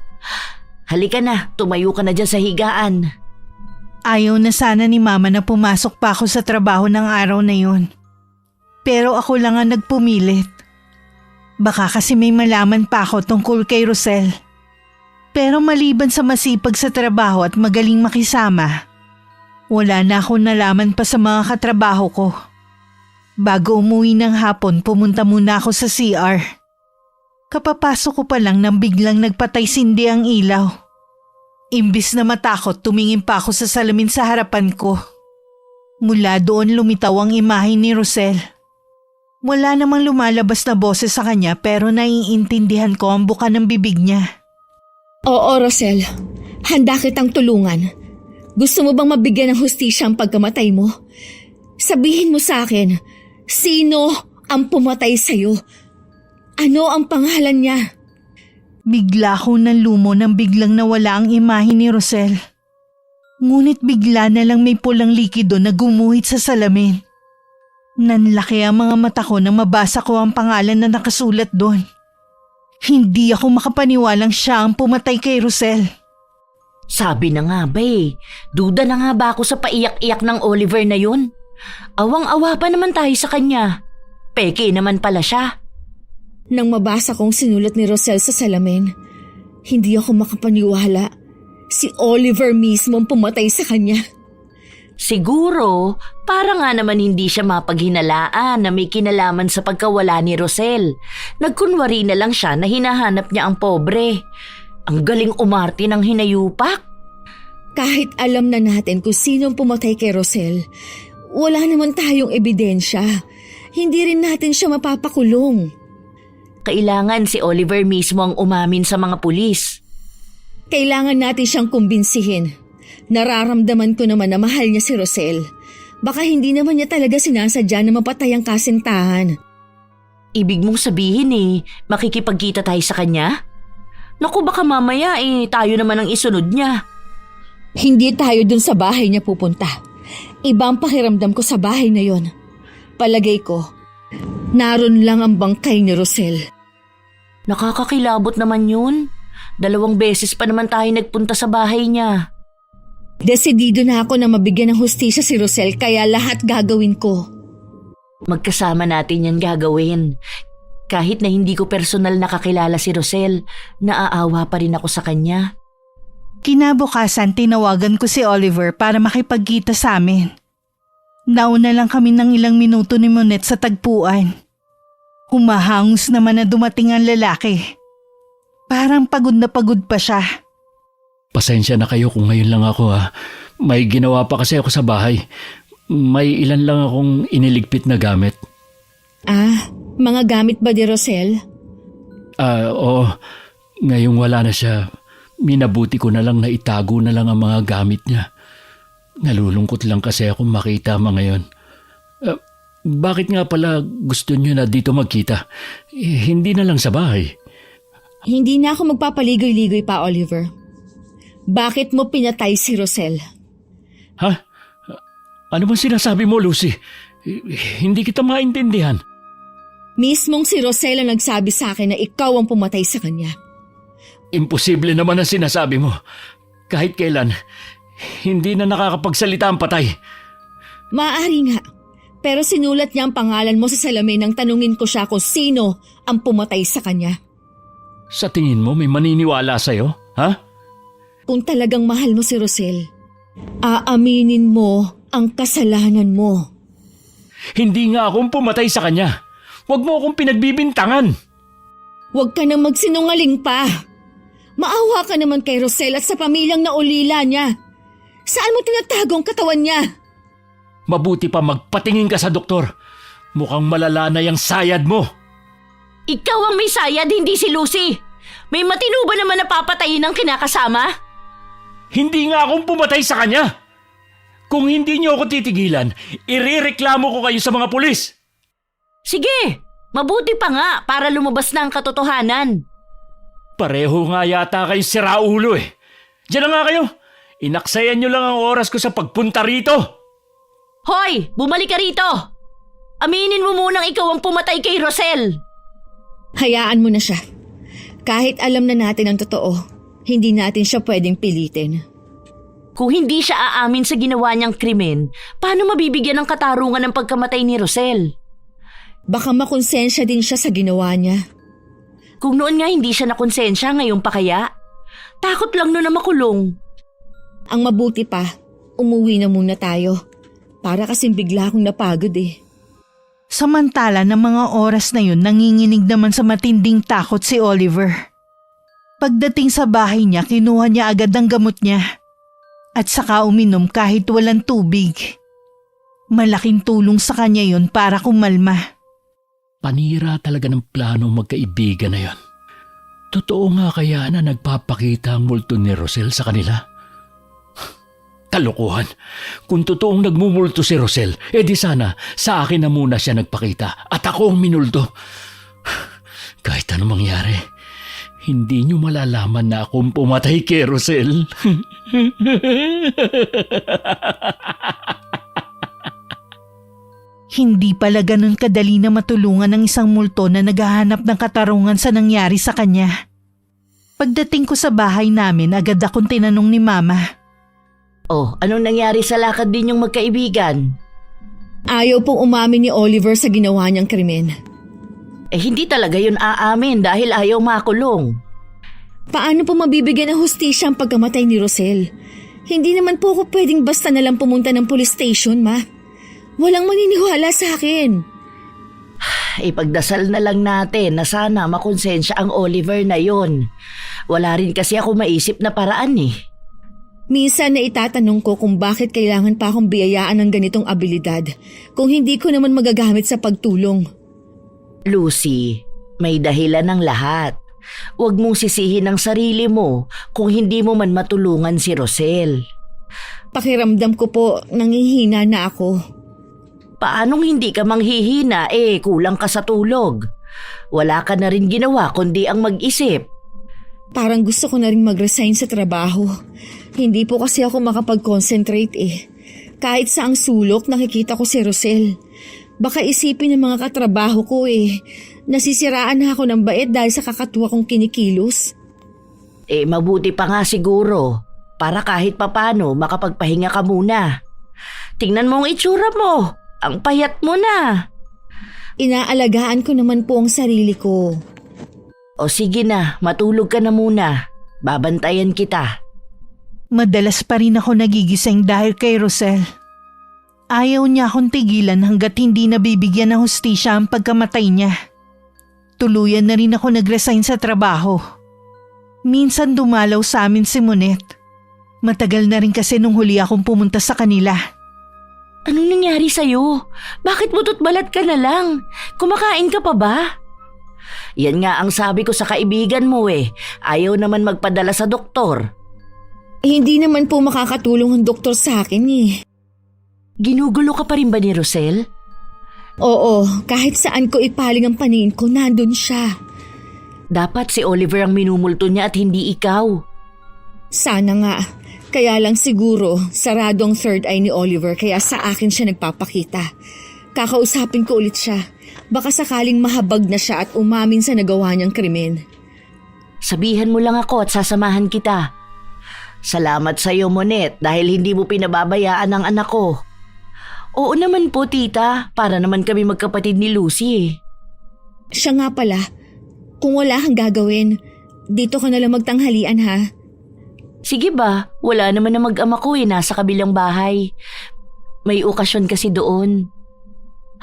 Halika na, tumayo ka na dyan sa higaan. Ayaw na sana ni Mama na pumasok pa ako sa trabaho ng araw na yun. Pero ako lang ang nagpumilit. Baka kasi may malaman pa ako tungkol kay Rosel. Pero maliban sa masipag sa trabaho at magaling makisama, wala na akong nalaman pa sa mga katrabaho ko. Bago umuwi ng hapon, pumunta muna ako sa CR. Kapapasok ko pa lang nang biglang nagpatay sindi ang ilaw. Imbis na matakot, tumingin pa ako sa salamin sa harapan ko. Mula doon lumitaw ang imahe ni Rosel. Wala namang lumalabas na boses sa kanya pero naiintindihan ko ang buka ng bibig niya. Oo, Rosel. Handa kitang tulungan. Gusto mo bang mabigyan ng hustisya ang pagkamatay mo? Sabihin mo sa akin, sino ang pumatay sa'yo? Ano ang pangalan niya? Bigla ko nalumo nang biglang nawala ang imahe ni Rosel. Ngunit bigla na lang may pulang likido na gumuhit sa salamin. Nanlaki ang mga mata ko nang mabasa ko ang pangalan na nakasulat doon. Hindi ako makapaniwalang siya ang pumatay kay Rosel. Sabi na nga ba eh, duda na nga ba ako sa paiyak-iyak ng Oliver na yun? Awang-awa pa naman tayo sa kanya. Peke naman pala siya. Nang mabasa kong sinulat ni Rosel sa salamin, hindi ako makapaniwala. Si Oliver mismo ang pumatay sa kanya. Siguro, para nga naman hindi siya mapaghinalaan na may kinalaman sa pagkawala ni Rosel. Nagkunwari na lang siya na hinahanap niya ang pobre. Ang galing umarte ng hinayupak. Kahit alam na natin kung sino ang pumatay kay Rosel, wala naman tayong ebidensya. Hindi rin natin siya mapapakulong. Kailangan si Oliver mismo ang umamin sa mga pulis. Kailangan natin siyang kumbinsihin. Nararamdaman ko naman na mahal niya si Rosel. Baka hindi naman niya talaga sinasadya na mapatay ang kasintahan. Ibig mong sabihin makikipagkita tayo sa kanya? Naku, baka mamaya tayo naman ang isunod niya. Hindi tayo dun sa bahay niya pupunta. Ibang pakiramdam ko sa bahay na yon. Palagay ko, naroon lang ang bangkay ni Rosel. Nakakakilabot naman yun. 2 beses pa naman tayo nagpunta sa bahay niya. Desidido na ako na mabigyan ng hustisya si Rosel kaya lahat gagawin ko. Magkasama natin yan gagawin. Kahit na hindi ko personal nakakilala si Rosel, naaawa pa rin ako sa kanya. Kinabukasan tinawagan ko si Oliver para makipagkita sa amin. Nauna lang kami ng ilang minuto ni Monet sa tagpuan. Humahangos naman na dumating ang lalaki. Parang pagod na pagod pa siya. Pasensya na kayo kung ngayon lang ako ha. May ginawa pa kasi ako sa bahay. May ilan lang akong iniligpit na gamit. Mga gamit ba ni Rosel? Oo. Ngayong wala na siya, minabuti ko na lang na itago na lang ang mga gamit niya. Nalulungkot lang kasi akong makita mga ngayon. Bakit nga pala gusto niyo na dito magkita? Hindi na lang sa bahay. Hindi na ako magpapaligoy-ligoy pa, Oliver. Bakit mo pinatay si Rosel? Ha? Ano bang sinasabi mo, Lucy? Hindi kita maintindihan. Mismong si Rosel ang nagsabi sa akin na ikaw ang pumatay sa kanya. Imposible naman ang sinasabi mo. Kahit kailan, hindi na nakakapagsalita ang patay. Maaari nga. Pero sinulat niya ang pangalan mo sa salamin nang tanungin ko siya kung sino ang pumatay sa kanya. Sa tingin mo may maniniwala sa'yo? Ha? Kung talagang mahal mo si Rosel, aaminin mo ang kasalanan mo. Hindi nga akong pumatay sa kanya. Huwag mo akong pinagbibintangan. Huwag ka nang magsinungaling pa. Maawa ka naman kay Rosel at sa pamilyang naulila niya. Saan mo tinatago ang katawan niya? Mabuti pa magpatingin ka sa doktor. Mukhang malala na yung sayad mo. Ikaw ang may sayad, hindi si Lucy. May matino ba naman na papatayin ang kinakasama? Hindi nga akong pumatay sa kanya. Kung hindi niyo ako titigilan, irereklamo ko kayo sa mga pulis. Sige, mabuti pa nga para lumabas na ang katotohanan. Pareho nga yata kayo siraulo eh. Diyan na nga kayo. Inaksayan niyo lang ang oras ko sa pagpunta rito. Hoy, bumalik ka rito. Aminin mo munang ikaw ang pumatay kay Rosel. Hayaan mo na siya. Kahit alam na natin ang totoo, hindi natin siya pwedeng pilitin. Kung hindi siya aamin sa ginawa niyang krimen, paano mabibigyan ng katarungan ng pagkamatay ni Rosel? Baka makonsensya din siya sa ginawa niya. Kung noon nga hindi siya nakonsensya, ngayon pa kaya? Takot lang noon na makulong. Ang mabuti pa, umuwi na muna tayo. Para kasing bigla akong napagod eh. Samantala ng mga oras na yun nanginginig naman sa matinding takot si Oliver. Pagdating sa bahay niya, kinuha niya agad ang gamot niya. At saka uminom kahit walang tubig. Malaking tulong sa kanya yun para kumalma. Panira talaga ng plano magkaibigan na yon. Totoo nga kaya na nagpapakita ang multo ni Rosel sa kanila? Kalokohan. Kung totoong nagmumulto si Rosel, edi sana sa akin na muna siya nagpakita at ako ang minulto. Kahit ano mangyari, hindi niyo malalaman na akong pumatay kay Rosel. Hindi pala ganun kadali na matulungan ng isang multo na naghahanap ng katarungan sa nangyari sa kanya. Pagdating ko sa bahay namin, agad akong tinanong ni Mama. Oh, anong nangyari sa lakad din yung magkaibigan? Ayaw pong umamin ni Oliver sa ginawa niyang krimen. Hindi talaga yun aamin dahil ayaw makulong. Paano po mabibigyan ng hustisya ang pagkamatay ni Rosel? Hindi naman po ako pwedeng basta nalang pumunta ng police station, Ma. Walang maniniwala sa akin. Ipagdasal na lang natin na sana makonsensya ang Oliver na yon. Wala rin kasi ako maisip na paraan eh. Minsan na itatanong ko kung bakit kailangan pa akong biyayaan ng ganitong abilidad kung hindi ko naman magagamit sa pagtulong. Lucy, may dahilan ng lahat. Huwag mong sisihin ang sarili mo kung hindi mo man matulungan si Rosel. Pakiramdam ko po nangihina na ako. Paanong hindi ka manghihina kulang ka sa tulog? Wala ka na rin ginawa kundi ang mag-isip. Parang gusto ko na rin mag-resign sa trabaho. Hindi po kasi ako makapag-concentrate Kahit saang sulok nakikita ko si Rosel. Baka isipin ng mga katrabaho ko nasisiraan na ako ng bait dahil sa kakatuwa kong kinikilos. Mabuti pa nga siguro para kahit papano makapagpahinga ka muna. Tingnan mo ang itsura mo. Ang payat mo na. Inaalagaan ko naman po ang sarili ko. O sige na, matulog ka na muna. Babantayan kita. Madalas pa rin ako nagigising dahil kay Rosel. Ayaw niya akong tigilan hanggat hindi nabibigyan ng hustisya ang pagkamatay niya. Tuluyan na rin ako nag-resign sa trabaho. Minsan dumalaw sa amin si Monet. Matagal na rin kasi nung huli akong pumunta sa kanila. Anong nangyari sa'yo? Bakit butot balat ka na lang? Kumakain ka pa ba? Yan nga ang sabi ko sa kaibigan mo Ayaw naman magpadala sa doktor. Hindi naman po makakatulong ang doktor sa akin Ginugulo ka pa rin ba ni Rosel? Oo, kahit saan ko ipaling ang paningin ko, nandun siya. Dapat si Oliver ang minumulto niya at hindi ikaw. Sana nga. Kaya lang siguro, sarado ang third eye ni Oliver kaya sa akin siya nagpapakita. Kakausapin ko ulit siya. Baka sakaling mahabag na siya at umamin sa nagawa niyang krimen. Sabihan mo lang ako at sasamahan kita. Salamat sa iyo, Monet, dahil hindi mo pinababayaan ang anak ko. Oo naman po, tita. Para naman kami magkapatid ni Lucy. Siya nga pala. Kung wala kang gagawin, dito ka nalang magtanghalian ha. Sige ba? Wala naman na mag-ama ko nasa kabilang bahay. May okasyon kasi doon.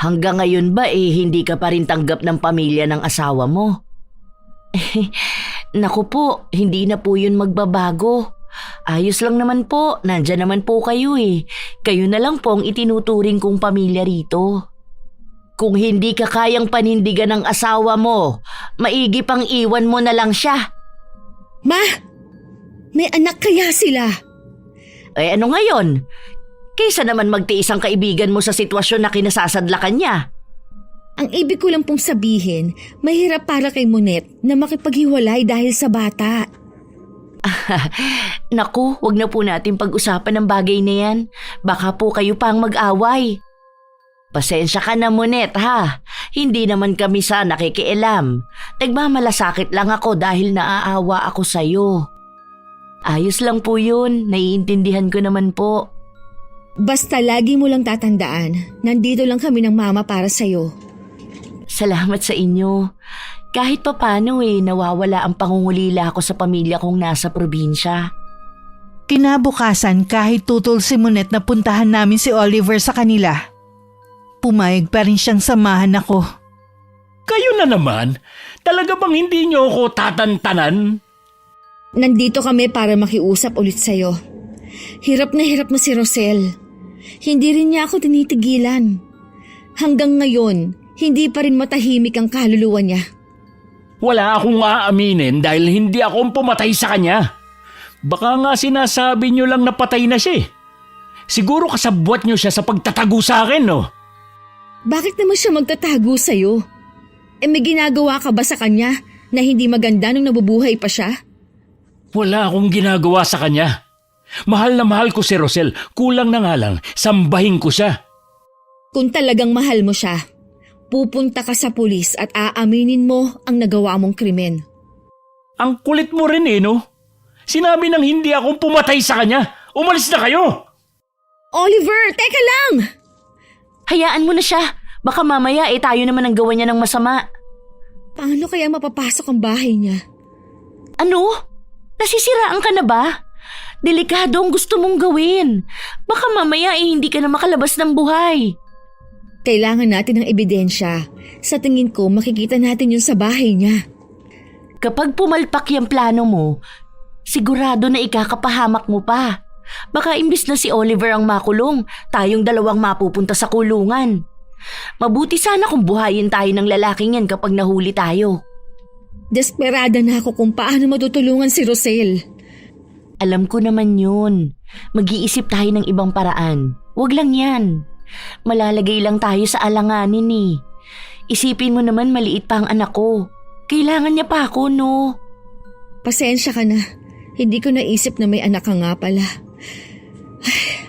Hanggang ngayon ba hindi ka pa rin tanggap ng pamilya ng asawa mo? Naku po, hindi na po yun magbabago. Ayos lang naman po, nandyan naman po kayo Kayo na lang po ang itinuturing kong pamilya rito. Kung hindi ka kayang panindigan ng asawa mo, maigi pang iwan mo na lang siya. Ma! May anak kaya sila? Ano ngayon? Kaysa naman magtiis ang kaibigan mo sa sitwasyon na kinasasadlakan niya. Ang ibig ko lang pong sabihin, mahirap para kay Monet na makipaghiwalay dahil sa bata. Naku, wag na po natin pag-usapan ng bagay na yan. Baka po kayo pang mag-away. Pasensya ka na, Monet, ha? Hindi naman kami sa nakikialam. Nagmamalasakit lang ako dahil naaawa ako sa'yo. Ayos lang po yun, naiintindihan ko naman po. Basta lagi mo lang tatandaan, nandito lang kami ng mama para sa'yo. Salamat sa inyo. Kahit pa paano nawawala ang pangungulila ko sa pamilya kong nasa probinsya. Kinabukasan kahit tutol si Monet na puntahan namin si Oliver sa kanila, pumayag pa rin siyang samahan ako. Kayo na naman? Talaga bang hindi niyo ako tatantanan? Nandito kami para makiusap ulit sa'yo. Hirap na si Rosel. Hindi rin niya ako tinitigilan. Hanggang ngayon, hindi pa rin matahimik ang kaluluwa niya. Wala akong aaminin dahil hindi ako ang pumatay sa kanya. Baka nga sinasabi niyo lang na patay na siya eh. Siguro kasabwat niyo siya sa pagtatago sa akin, no? Bakit naman siya magtatago sa'yo? May ginagawa ka ba sa kanya na hindi maganda nung nabubuhay pa siya? Wala akong ginagawa sa kanya. Mahal na mahal ko si Rosel. Kulang na nga lang, sambahin ko siya. Kung talagang mahal mo siya, pupunta ka sa pulis at aaminin mo ang nagawa mong krimen. Ang kulit mo rin eh, no? Sinabi nang hindi akong pumatay sa kanya. Umalis na kayo! Oliver, teka lang! Hayaan mo na siya. Baka mamaya tayo naman ang gawa niya ng masama. Paano kaya mapapasok ang bahay niya? Ano? Nasisiraan ka na ba? Delikado ang gusto mong gawin. Baka mamaya hindi ka na makalabas ng buhay. Kailangan natin ng ebidensya. Sa tingin ko, makikita natin yun sa bahay niya. Kapag pumalpak yung plano mo, sigurado na ikakapahamak mo pa. Baka imbis na si Oliver ang makulong, tayong dalawang mapupunta sa kulungan. Mabuti sana kung buhayin tayo ng lalaking yan kapag nahuli tayo. Desperada na ako kung paano matutulungan si Rosel. Alam ko naman yun. Mag-iisip tayo ng ibang paraan. Wag lang yan. Malalagay lang tayo sa alanganin eh. Isipin mo naman maliit pa ang anak ko. Kailangan niya pa ako, no? Pasensya ka na. Hindi ko naisip na may anak ka nga pala. Ay,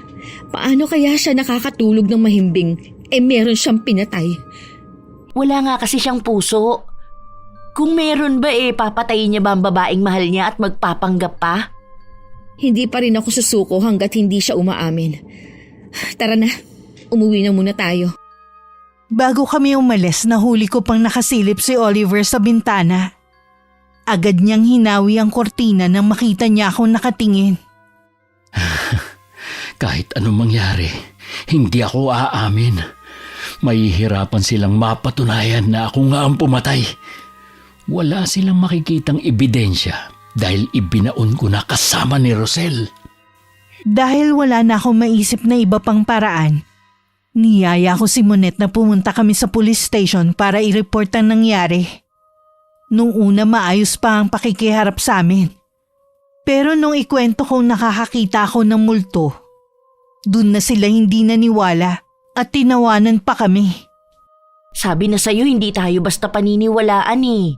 paano kaya siya nakakatulog ng mahimbing? Meron siyang pinatay. Wala nga kasi siyang puso. Kung meron ba papatayin niya ba ang babaeng mahal niya at magpapanggap pa? Hindi pa rin ako susuko hanggat hindi siya umaamin. Tara na, umuwi na muna tayo. Bago kami umalis, nahuli ko pang nakasilip si Oliver sa bintana. Agad niyang hinawi ang kortina nang makita niya akong nakatingin. Kahit anong mangyari, hindi ako aamin. Mahihirapan silang mapatunayan na ako nga ang pumatay. Wala silang makikitang ebidensya dahil ibinaon ko na kasama ni Rosel. Dahil wala na akong maisip na iba pang paraan, niyaya ko si Monet na pumunta kami sa police station para i-report ang nangyari. Nung una maayos pa ang pakikiharap sa amin. Pero nung ikwento kong nakakakita ako ng multo, dun na sila hindi naniwala at tinawanan pa kami. Sabi na sa'yo hindi tayo basta paniniwalaan eh.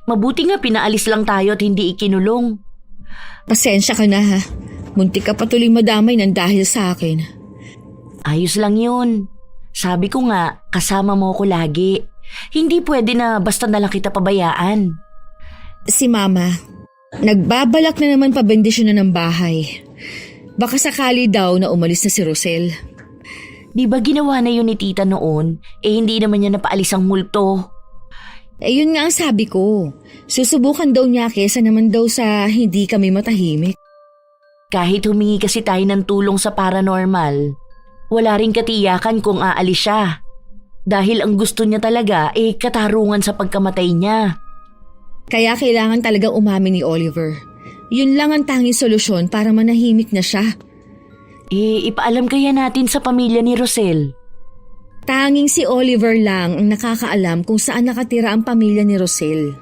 Mabuti nga pinaalis lang tayo at hindi ikinulong. Pasensya ka na ha. Muntik ka patuloy madamay ng dahil sa akin. Ayos lang yun. Sabi ko nga, kasama mo ko lagi. Hindi pwede na basta na lang kita pabayaan. Si Mama, nagbabalak na naman pabendisyon na ng bahay. Baka sakali daw na umalis na si Rosel. Di ba ginawa na yun ni tita noon? Hindi naman niya napaalis ang multo. Yun nga ang sabi ko. Susubukan daw niya kesa naman daw sa hindi kami matahimik. Kahit humingi kasi tayo ng tulong sa paranormal, wala rin katiyakan kung aalis siya. Dahil ang gusto niya talaga katarungan sa pagkamatay niya. Kaya kailangan talagang umamin ni Oliver. Yun lang ang tanging solusyon para manahimik na siya. Ipaalam kaya natin sa pamilya ni Rosel. Tanging si Oliver lang ang nakakaalam kung saan nakatira ang pamilya ni Rosel.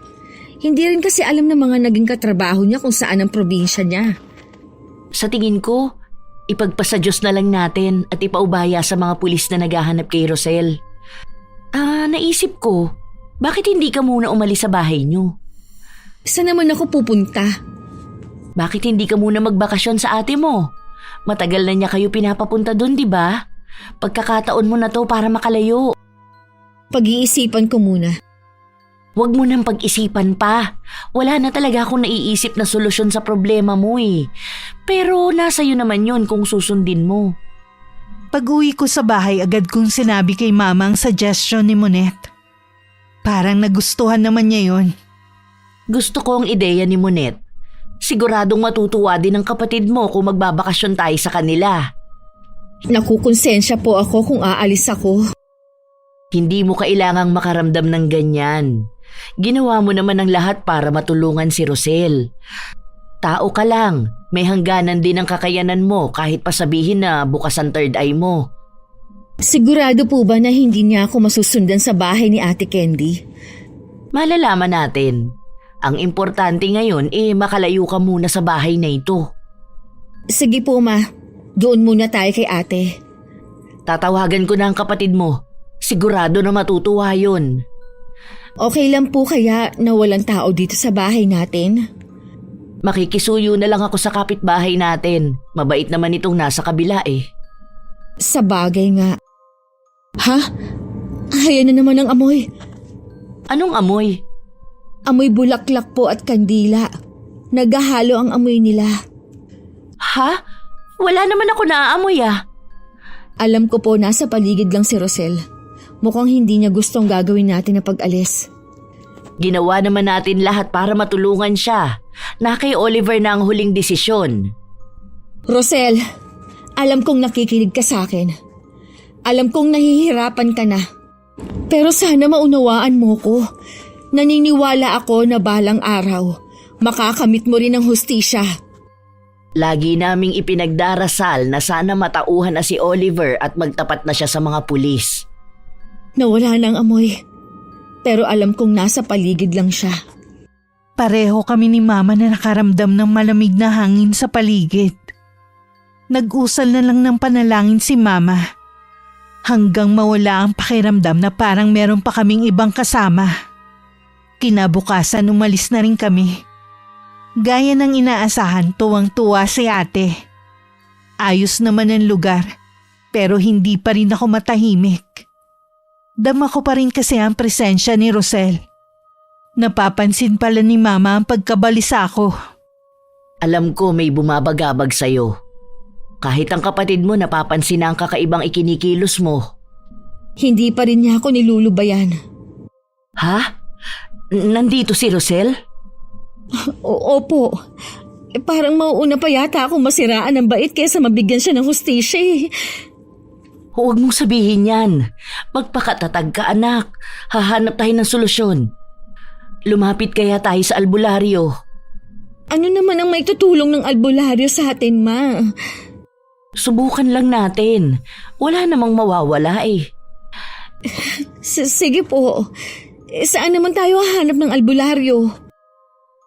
Hindi rin kasi alam ng mga naging katrabaho niya kung saan ang probinsya niya. Sa tingin ko, ipagpasa Diyos na lang natin at ipaubaya sa mga pulis na naghahanap kay Rosel. Naisip ko, bakit hindi ka muna umalis sa bahay niyo? Saan naman ako pupunta? Bakit hindi ka muna magbakasyon sa ate mo? Matagal na niya kayo pinapapunta doon, di ba? Pagkakataon mo na to para makalayo. Pag-iisipan ko muna. Huwag mo nang pag-isipan pa. Wala na talaga akong naiisip na solusyon sa problema mo eh. Pero nasa iyo naman yun kung susundin mo. Pag-uwi ko sa bahay, agad kong sinabi kay Mama ang suggestion ni Monet. Parang nagustuhan naman niya yon. Gusto ko ang ideya ni Monet. Siguradong matutuwa din ang kapatid mo kung magbabakasyon tayo sa kanila. Nakukonsensya po ako kung aalis ako. Hindi mo kailangang makaramdam ng ganyan. Ginawa mo naman ang lahat para matulungan si Rosel. Tao ka lang. May hangganan din ang kakayanan mo kahit pa sabihin na bukas ang third eye mo. Sigurado po ba na hindi niya ako masusundan sa bahay ni Ate Candy? Malalaman natin. Ang importante ngayon makalayo ka muna sa bahay na ito. Sige po ma, doon muna tayo kay ate. Tatawagan ko na ang kapatid mo. Sigurado na matutuwa yun. Okay lang po kaya na walang tao dito sa bahay natin? Makikisuyo na lang ako sa kapitbahay natin. Mabait naman itong nasa kabila eh. Sa bagay nga. Ha? Ayan na naman ang amoy. Anong amoy? Amoy bulaklak po at kandila. Naghahalo ang amoy nila. Ha? Wala naman ako naaamoy ah. Alam ko po nasa paligid lang si Rosel. Mukhang hindi niya gustong gagawin natin na pag-alis. Ginawa naman natin lahat para matulungan siya. Na kay Oliver na ang huling desisyon. Rosel, alam kong nakikinig ka sa akin. Alam kong nahihirapan ka na. Pero sana maunawaan mo ko. Naniniwala ako na balang araw, makakamit mo rin ang hustisya. Lagi naming ipinagdarasal na sana matauhan na si Oliver at magtapat na siya sa mga pulis. Nawala ng amoy. Pero alam kong nasa paligid lang siya. Pareho kami ni Mama na nakaramdam ng malamig na hangin sa paligid. Nag-usal na lang ng panalangin si Mama. Hanggang mawala ang pakiramdam na parang meron pa kaming ibang kasama. Kinabukasan umalis na rin kami. Gaya ng inaasahan, tuwang-tuwa si ate. Ayos naman ang lugar, pero hindi pa rin ako matahimik. Dama ko pa rin kasi ang presensya ni Rosel. Napapansin pala ni Mama ang pagkabalisa ko. Alam ko may bumabagabag sa'yo. Kahit ang kapatid mo napapansin na ang kakaibang ikinikilos mo. Hindi pa rin niya ako nilulubayan. Ha? Nandito si Rosel? Opo. Parang mauuna pa yata akong masiraan ng bait kaysa mabigyan siya ng hustisya eh. Huwag mong sabihin yan. Magpakatatag ka anak. Hahanap tayo ng solusyon. Lumapit kaya tayo sa albularyo. Ano naman ang may tutulong ng albularyo sa atin, Ma? Subukan lang natin. Wala namang mawawala eh. Sige po. Saan naman tayo hahanap ng albularyo?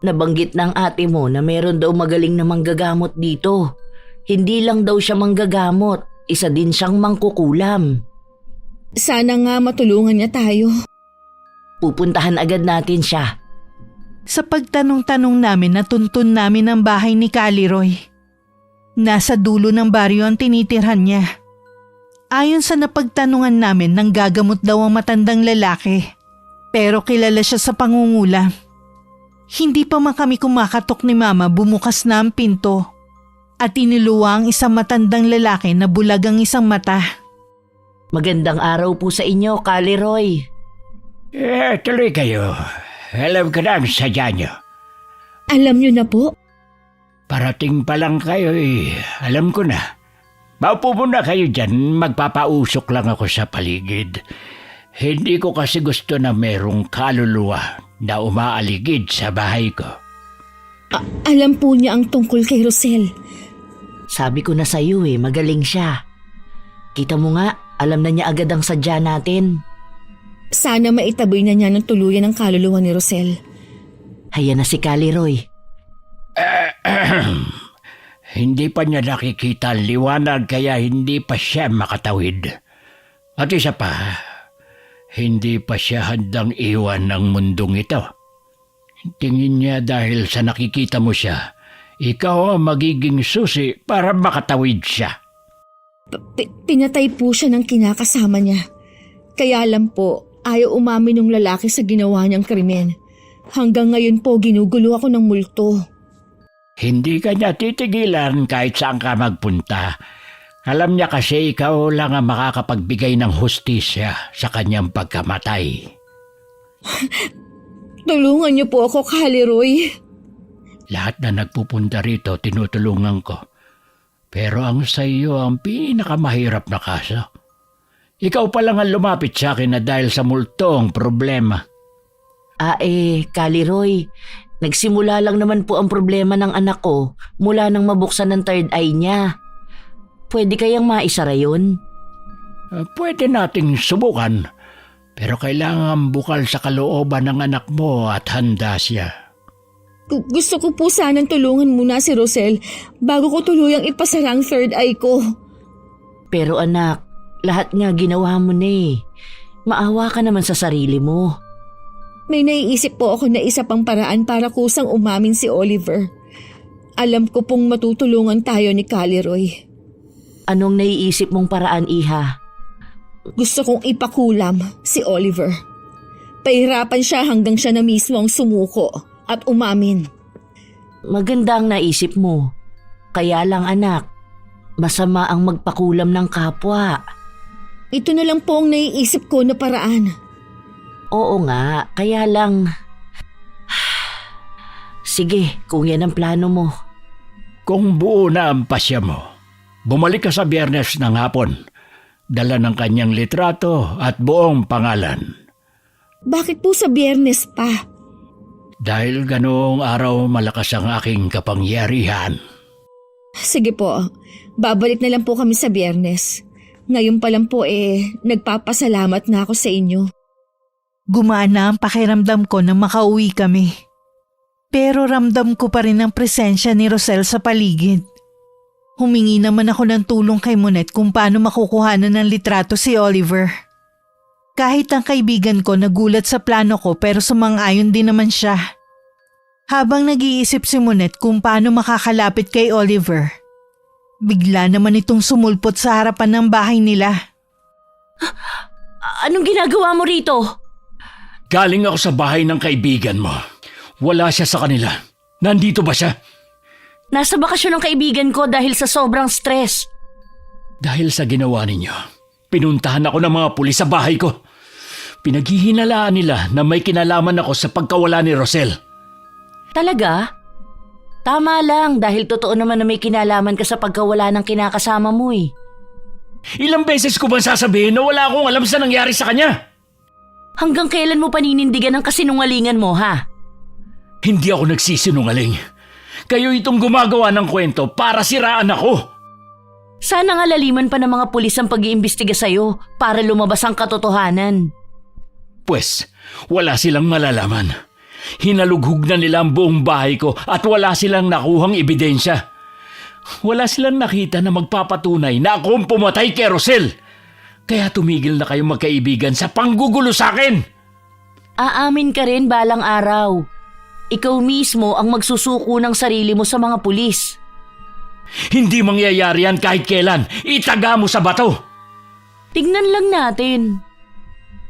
Nabanggit ng ate mo na meron daw magaling na manggagamot dito. Hindi lang daw siya manggagamot. Isa din siyang mangkukulam. Sana nga matulungan niya tayo. Pupuntahan agad natin siya. Sa pagtanong-tanong namin natuntun namin ang bahay ni Caliroy. Nasa dulo ng baryo ang tinitirhan niya. Ayon sa napagtanungan namin, nanggagamot daw ang matandang lalaki. Pero kilala siya sa pangungula. Hindi pa man kami kumakatok ni Mama, bumukas na ang pinto. At iniluwa ang isang matandang lalaki na bulag ang isang mata. Magandang araw po sa inyo, Caliroy. Tuloy kayo. Alam ko na ang sadya nyo. Alam niyo na po? Parating pa lang kayo Alam ko na. Maupo muna kayo dyan. Magpapausok lang ako sa paligid. Hindi ko kasi gusto na merong kaluluwa na umaaligid sa bahay ko. Alam po niya ang tungkol kay Rosel. Sabi ko na sa'yo magaling siya. Kita mo nga, alam na niya agad ang sadya natin. Sana maitaboy na niya ng tuluyan ang kaluluwa ni Rosel. Hayan na si Caliroy. Hindi pa niya nakikita ang liwanag kaya hindi pa siya makatawid. At isa pa, hindi pa siya handang iwan ng mundong ito. Tingin niya dahil sa nakikita mo siya, ikaw ang magiging susi para makatawid siya. Pinatay po siya ng kinakasama niya. Kaya alam po, ayaw umamin ng lalaki sa ginawa niyang krimen. Hanggang ngayon po ginugulo ako ng multo. Hindi ka niya titigilan kahit saan ka magpunta. Alam niya kasi ikaw lang ang makakapagbigay ng hustisya sa kanyang pagkamatay. Tulungan niyo po ako, Caliroy. Lahat na nagpupunta rito tinutulungan ko. Pero ang sa iyo ang pinakamahirap na kaso. Ikaw pa lang ang lumapit sa akin na dahil sa multong problema. Caliroy, Nagsimula lang naman po ang problema ng anak ko mula nang mabuksan ng third eye niya. Pwede kayang maisara yun? Pwede nating subukan, pero kailangan bukal sa kalooban ng anak mo at handa siya. Gusto ko po sanang tulungan muna si Rosel bago ko tuluyang ipasara ang third eye ko. Pero anak, lahat nga ginawa mo na eh. Maawa ka naman sa sarili mo. May naiisip po ako na isa pang paraan para kusang umamin si Oliver. Alam ko pong matutulungan tayo ni Caliroy. Anong naiisip mong paraan, Iha? Gusto kong ipakulam si Oliver. Pahirapan siya hanggang siya na mismo ang sumuko at umamin. Maganda ang naisip mo. Kaya lang anak, masama ang magpakulam ng kapwa. Ito na lang po ang naiisip ko na paraan. Oo nga, kaya lang... Sige, kung yan ang plano mo. Kung buo na ang pasya mo, bumalik ka sa Biyernes ng hapon. Dala ng kanyang litrato at buong pangalan. Bakit po sa Biyernes pa? Dahil ganoong araw malakas ang aking kapangyarihan. Sige po, babalik na lang po kami sa Biyernes. Ngayon pa lang po nagpapasalamat na ako sa inyo. Gumaan na ang pakiramdam ko nang makauwi kami. Pero ramdam ko pa rin ang presensya ni Rosel sa paligid. Humingi naman ako ng tulong kay Monet kung paano makukuhanan ng litrato si Oliver. Kahit ang kaibigan ko nagulat sa plano ko pero sumang-ayon din naman siya. Habang nag-iisip si Monet kung paano makakalapit kay Oliver, bigla naman itong sumulpot sa harapan ng bahay nila. Anong ginagawa mo rito? Galing ako sa bahay ng kaibigan mo. Wala siya sa kanila. Nandito ba siya? Nasa bakasyon ng kaibigan ko dahil sa sobrang stress. Dahil sa ginawa ninyo, pinuntahan ako ng mga pulis sa bahay ko. Pinaghihinalaan nila na may kinalaman ako sa pagkawala ni Rosel. Talaga? Tama lang dahil totoo naman na may kinalaman ka sa pagkawala ng kinakasama mo eh. Ilang beses ko bang sasabihin na wala akong alam sa nangyari sa kanya? Hanggang kailan mo paninindigan ang kasinungalingan mo ha? Hindi ako nagsisinungaling. Kayo itong gumagawa ng kwento para siraan ako. Sana nga laliman pa ng mga pulis ang pag-iimbestiga sa'yo para lumabas ang katotohanan. Pwes, wala silang malalaman. Hinalughog na nila ang buong bahay ko at wala silang nakuhang ebidensya. Wala silang nakita na magpapatunay na ako ang pumatay kay Rosel. Kaya tumigil na kayong magkaibigan sa panggugulo sa akin. Aamin ka rin balang araw. Ikaw mismo ang magsusuko ng sarili mo sa mga pulis. Hindi mangyayari yan kahit kailan. Itaga mo sa bato. Tignan lang natin.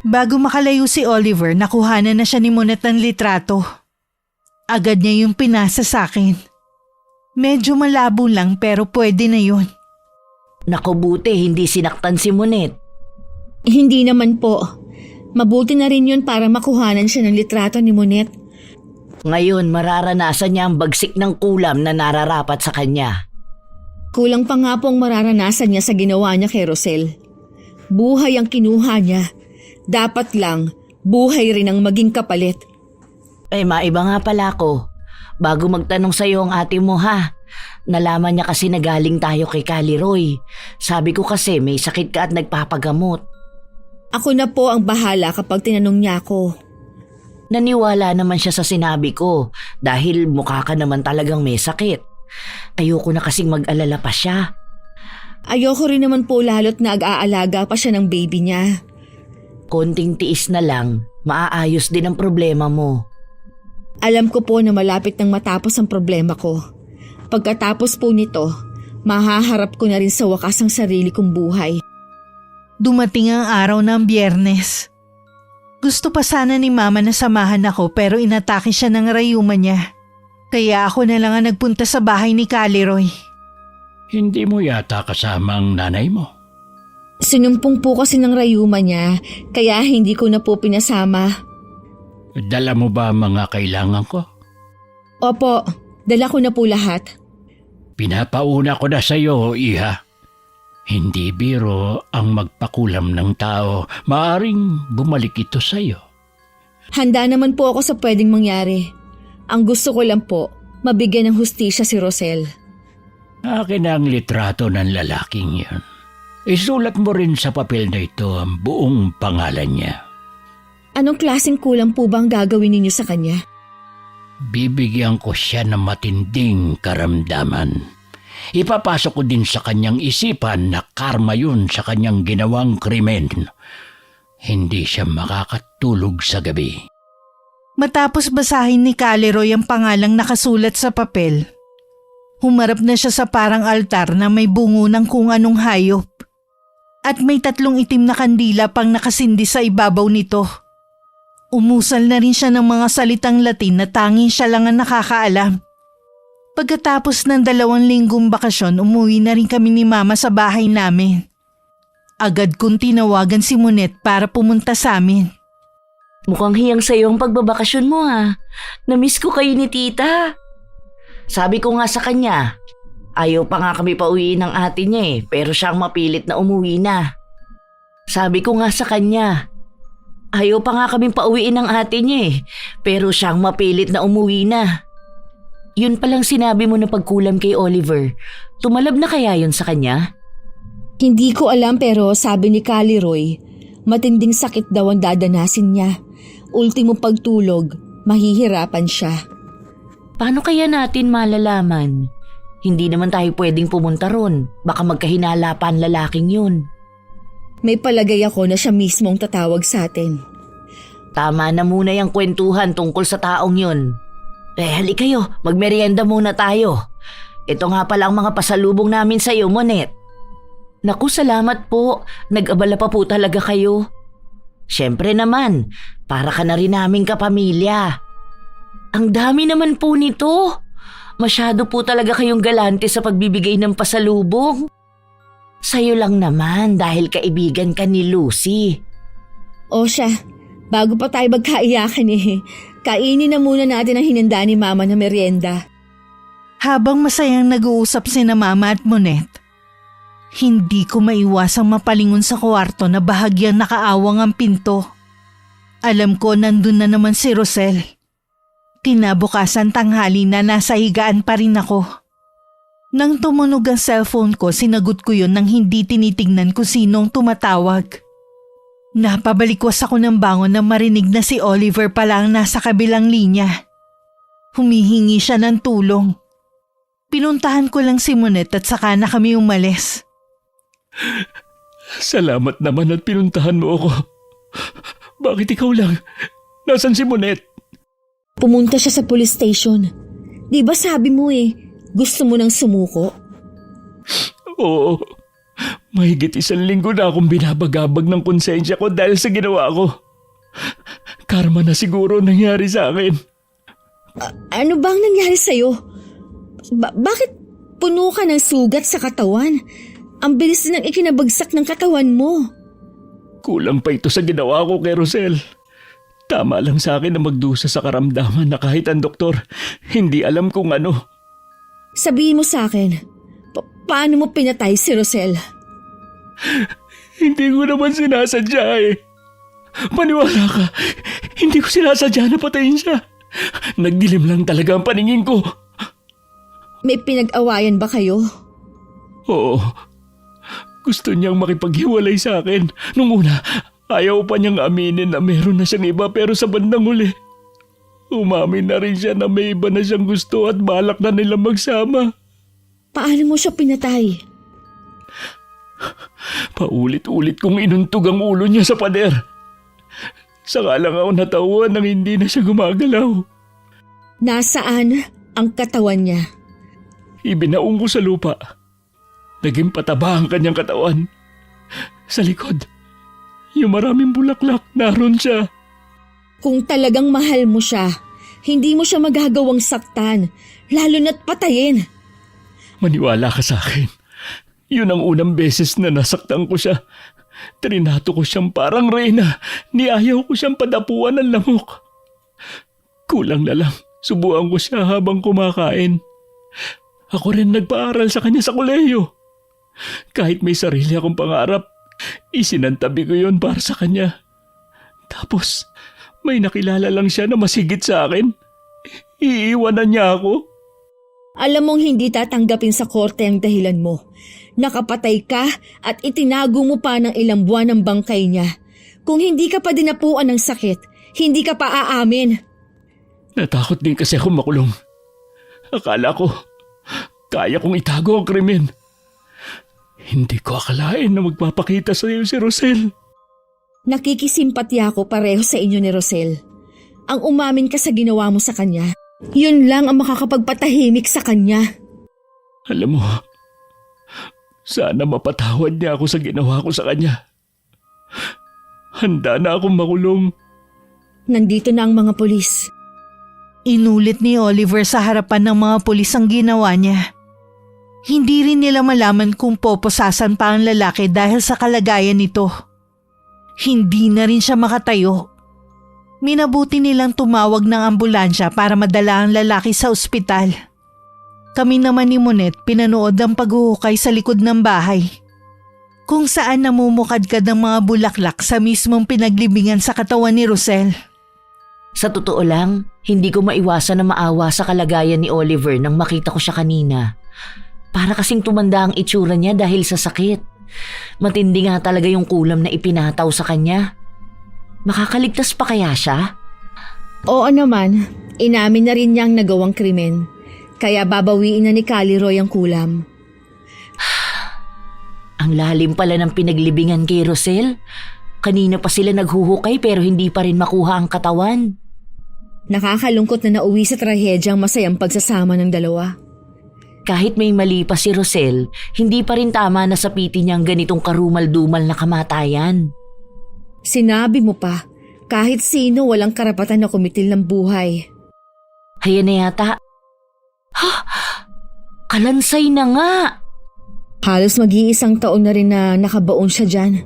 Bago makalayo si Oliver, nakuhanan na siya ni Monet ng litrato. Agad niya yung pinasa sa akin. Medyo malabo lang pero pwede na yun. Naku buti hindi sinaktan si Monet. Hindi naman po. Mabuti na rin yun para makuhanan siya ng litrato ni Monet. Ngayon mararanasan niya ang bagsik ng kulam na nararapat sa kanya. Kulang pa nga po ang mararanasan niya sa ginawa niya kay Rosel. Buhay ang kinuha niya. Dapat lang, buhay rin ang maging kapalit. Maiba nga pala ako. Bago magtanong sa'yo ang ate mo ha. Nalaman niya kasi na galing tayo kay Caliroy. Sabi ko kasi may sakit ka at nagpapagamot. Ako na po ang bahala kapag tinanong niya ako. Naniwala naman siya sa sinabi ko dahil mukha ka naman talagang may sakit. Ayoko na kasing mag-alala pa siya. Ayoko rin naman po lalo't nag-aalaga pa siya ng baby niya. Konting tiis na lang, maaayos din ang problema mo. Alam ko po na malapit nang matapos ang problema ko. Pagkatapos po nito, mahaharap ko na rin sa wakas ang sarili kong buhay. Dumating ang araw ng Biyernes. Gusto pa sana ni Mama na samahan ako pero inatake siya ng rayuma niya. Kaya ako na lang ang nagpunta sa bahay ni Caliroy. Hindi mo yata kasama ang nanay mo. Sinumpong po kasi ng rayuma niya kaya hindi ko na po pinasama. Dala mo ba ang mga kailangan ko? Opo, dala ko na po lahat. Pinapauna ko na sa iyo, Iha. Hindi biro ang magpakulam ng tao. Maaring bumalik ito sa iyo. Handa naman po ako sa pwedeng mangyari. Ang gusto ko lang po, mabigyan ng hustisya si Rosel. Akin ang litrato ng lalaking yun. Isulat mo rin sa papel na ito ang buong pangalan niya. Anong klaseng kulang po bang gagawin ninyo sa kanya? Bibigyan ko siya ng matinding karamdaman. Ipapasok ko din sa kanyang isipan na karma yun sa kanyang ginawang krimen. Hindi siya makakatulog sa gabi. Matapos basahin ni Caleroy ang pangalang nakasulat sa papel, humarap na siya sa parang altar na may bungo ng kung anong hayop. At may 3 itim na kandila pang nakasindi sa ibabaw nito. Umusal na rin siya ng mga salitang Latin na tanging siya lang ang nakakaalam. Pagkatapos ng 2 linggong bakasyon, umuwi na rin kami ni Mama sa bahay namin. Agad kong tinawagan si Monet para pumunta sa amin. Mukhang hiyang sa'yo ang pagbabakasyon mo ha. Namiss ko kayo ni tita. Sabi ko nga sa kanya, ayaw pa nga kami pauwiin ng ate niya pero siyang mapilit na umuwi na. Sabi ko nga sa kanya, ayaw pa nga kami pauwiin ng ate niya pero siyang mapilit na umuwi na. Yun palang sinabi mo na pagkulam kay Oliver, tumalab na kaya yun sa kanya? Hindi ko alam pero sabi ni Caleroy, matinding sakit daw ang dadanasin niya. Ultimo pagtulog, mahihirapan siya. Paano kaya natin malalaman? Hindi naman tayo pwedeng pumunta ron. Baka magkahinala pa ang lalaking yun. May palagay ako na siya mismong tatawag sa atin. Tama na muna yung kwentuhan tungkol sa taong yun. Hali kayo, magmerienda muna tayo. Ito nga pala ang mga pasalubong namin sa iyo, Monet. Naku, salamat po. Nag-abala pa po talaga kayo. Siyempre naman, para ka na rin naming kapamilya. Ang dami naman po nito. Masyado po talaga kayong galante sa pagbibigay ng pasalubong. Sa'yo lang naman dahil kaibigan ka ni Lucy. O siya, bago pa tayo magkaiyakan kainin na muna natin ang hinanda ni Mama na merienda. Habang masayang nag-uusap sina Mama at Monet, hindi ko maiwasang mapalingon sa kwarto na bahagyang nakaawang ang pinto. Alam ko nandun na naman si Rosel. Kinabukasan tanghali na nasa higaan pa rin ako. Nang tumunog ang cellphone ko, sinagot ko yun nang hindi tinitingnan kung sinong tumatawag. Napabalikwas ako ng bangon na marinig na si Oliver pala ang nasa kabilang linya. Humihingi siya ng tulong. Pinuntahan ko lang si Monet at saka na kami umalis. Salamat naman at pinuntahan mo ako. Bakit ikaw lang? Nasaan si Monet? Pumunta siya sa police station. Di ba sabi mo gusto mo nang sumuko? Oo. Mahigit 1 linggo na akong binabagabag ng konsensya ko dahil sa ginawa ko. Karma na siguro nangyari sa akin. Ano bang nangyari sa'yo? Bakit puno ka ng sugat sa katawan? Ang bilis din ng ikinabagsak ng katawan mo. Kulang pa ito sa ginawa ko kay Rosel. Tama lang sa akin na magdusa sa karamdaman na kahit ang doktor, hindi alam kung ano. Sabihin mo sa akin, paano mo pinatay si Rosel? Hindi ko naman sinasadya Maniwala ka, hindi ko sinasadya na patayin siya. Nagdilim lang talaga ang paningin ko. May pinag-awayan ba kayo? Oo. Gusto niyang makipaghiwalay sa akin. Nung una, ayaw pa niyang aminin na meron na siyang iba pero sa bandang huli, umamin na rin siya na may iba na siyang gusto at balak na nilang magsama. Paano mo siya pinatay? Paulit-ulit kong inuntog ang ulo niya sa pader. Saka lang ako natawan nang hindi na siya gumagalaw. Nasaan ang katawan niya? Ibinaong ko sa lupa. Naging pataba ang kanyang katawan. Sa likod, yung maraming bulaklak, naroon siya. Kung talagang mahal mo siya, hindi mo siya magagawang saktan, lalo na't patayin. Maniwala ka sa akin. Yun ang unang beses na nasaktan ko siya. Trinato ko siyang parang reyna. Niayaw ko siyang padapuan ng lamok. Kulang na lang, subuan ko siya habang kumakain. Ako rin nagpaaral sa kanya sa kolehiyo. Kahit may sarili akong pangarap, isinantabi ko yun para sa kanya. Tapos, may nakilala lang siya na masigit sa akin. Iiwanan niya ako? Alam mong hindi tatanggapin sa korte ang dahilan mo. Nakapatay ka at itinago mo pa ng ilang buwan ang bangkay niya. Kung hindi ka pa dinapuan ng sakit, hindi ka pa aamin. Natakot din kasi ako makulong. Akala ko, kaya kong itago ang krimen. Hindi ko akalain na magpapakita sa iyo si Rosel. Nakikisimpatya ako pareho sa inyo ni Rosel. Ang umamin ka sa ginawa mo sa kanya, yun lang ang makakapagpatahimik sa kanya. Alam mo, sana mapatawad niya ako sa ginawa ko sa kanya. Handa na akong makulong. Nandito na ang mga pulis. Inulit ni Oliver sa harapan ng mga pulis ang ginawa niya. Hindi rin nila malaman kung poposasan pa ang lalaki dahil sa kalagayan nito. Hindi na rin siya makatayo. Minabuti nilang tumawag ng ambulansya para madala ang lalaki sa ospital. Kami naman ni Monet pinanood ang paghuhukay sa likod ng bahay. Kung saan namumukadkad ng mga bulaklak sa mismong pinaglibingan sa katawan ni Rosel. Sa totoo lang, hindi ko maiwasan na maawa sa kalagayan ni Oliver nang makita ko siya kanina. Para kasing tumanda ang itsura niya dahil sa sakit. Matindi nga talaga yung kulam na ipinataw sa kanya. Makakaligtas pa kaya siya? Oo naman, inamin na rin niyang nagawang krimen. Kaya babawiin na ni Caliroy ang kulam. Ang lalim pala ng pinaglibingan kay Rosel. Kanina pa sila naghuhukay pero hindi pa rin makuha ang katawan. Nakakalungkot na nauwi sa trahedyang masayang pagsasama ng dalawa. Kahit may mali pa si Rosel, hindi pa rin tama na sapitin niya ang ganitong karumal-dumal na kamatayan. Sinabi mo pa, kahit sino walang karapatan na kumitil ng buhay. Hayan na yata. Ha! Kalansay na nga! Halos mag-iisang taon na rin na nakabaon siya dyan.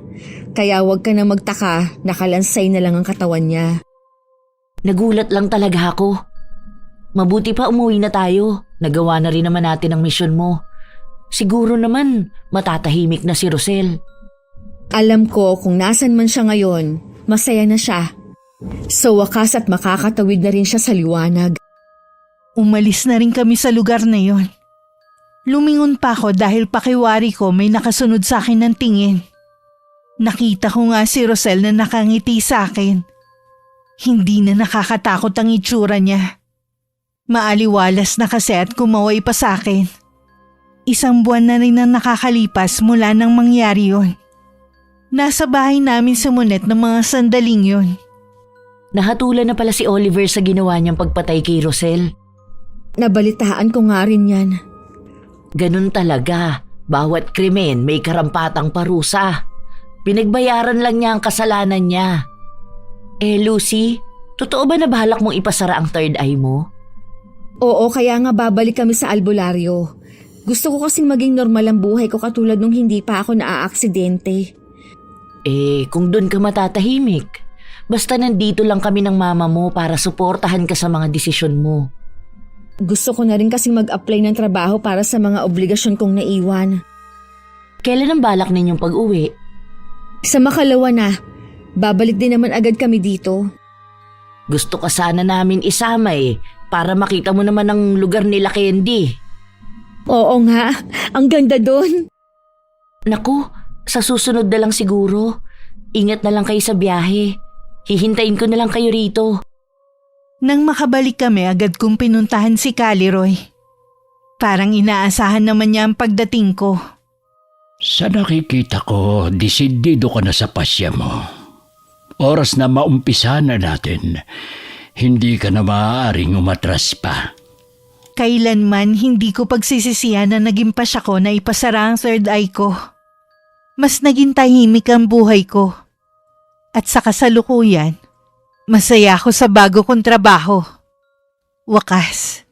Kaya huwag ka na magtaka, nakalansay na lang ang katawan niya. Nagulat lang talaga ako. Mabuti pa umuwi na tayo. Nagawa na rin naman natin ang misyon mo. Siguro naman matatahimik na si Rosel. Alam ko kung nasan man siya ngayon, masaya na siya. Sa wakas at makakatawid na rin siya sa liwanag. Umalis na rin kami sa lugar na yon. Lumingon pa ako dahil pakiwari ko may nakasunod sa akin ng tingin. Nakita ko nga si Rosel na nakangiti sa akin. Hindi na nakakatakot ang itsura niya. Maaliwalas na kasi at kumaway pa sa akin. 1 buwan na rin ang nakakalipas mula nang mangyari yon. Nasa bahay namin sa Monet ng mga sandaling yon. Nahatulan na pala si Oliver sa ginawa niyang pagpatay kay Rosel. Nabalitaan ko nga rin yan. Ganun talaga. Bawat krimen may karampatang parusa. Pinagbayaran lang niya ang kasalanan niya. Lucy, totoo ba na balak mong ipasara ang third eye mo? Oo, kaya nga babalik kami sa albularyo. Gusto ko kasing maging normal ang buhay ko katulad nung hindi pa ako naaaksidente. Kung doon ka matatahimik. Basta nandito lang kami ng mama mo para suportahan ka sa mga desisyon mo. Gusto ko na rin kasing mag-apply ng trabaho para sa mga obligasyon kong naiwan. Kailan ang balak ninyong pag-uwi? Sa makalawa na, babalik din naman agad kami dito. Gusto ka sana namin isama para makita mo naman ang lugar nila Candy. Oo nga, ang ganda doon. Naku, sa susunod na lang siguro. Ingat na lang kayo sa biyahe. Hihintayin ko na lang kayo rito. Nang makabalik kami agad kong pinuntahan si Caliroy. Parang inaasahan naman niya ang pagdating ko. Sa nakikita ko, desidido ka na sa pasya mo. Oras na maumpisa na natin, hindi ka na maaaring umatras pa. Kailanman hindi ko pagsisisihan na naging pasya ko na ipasara ang third eye ko. Mas naging tahimik ang buhay ko. At sa kasalukuyan, masaya ako sa bago kong trabaho. Wakas,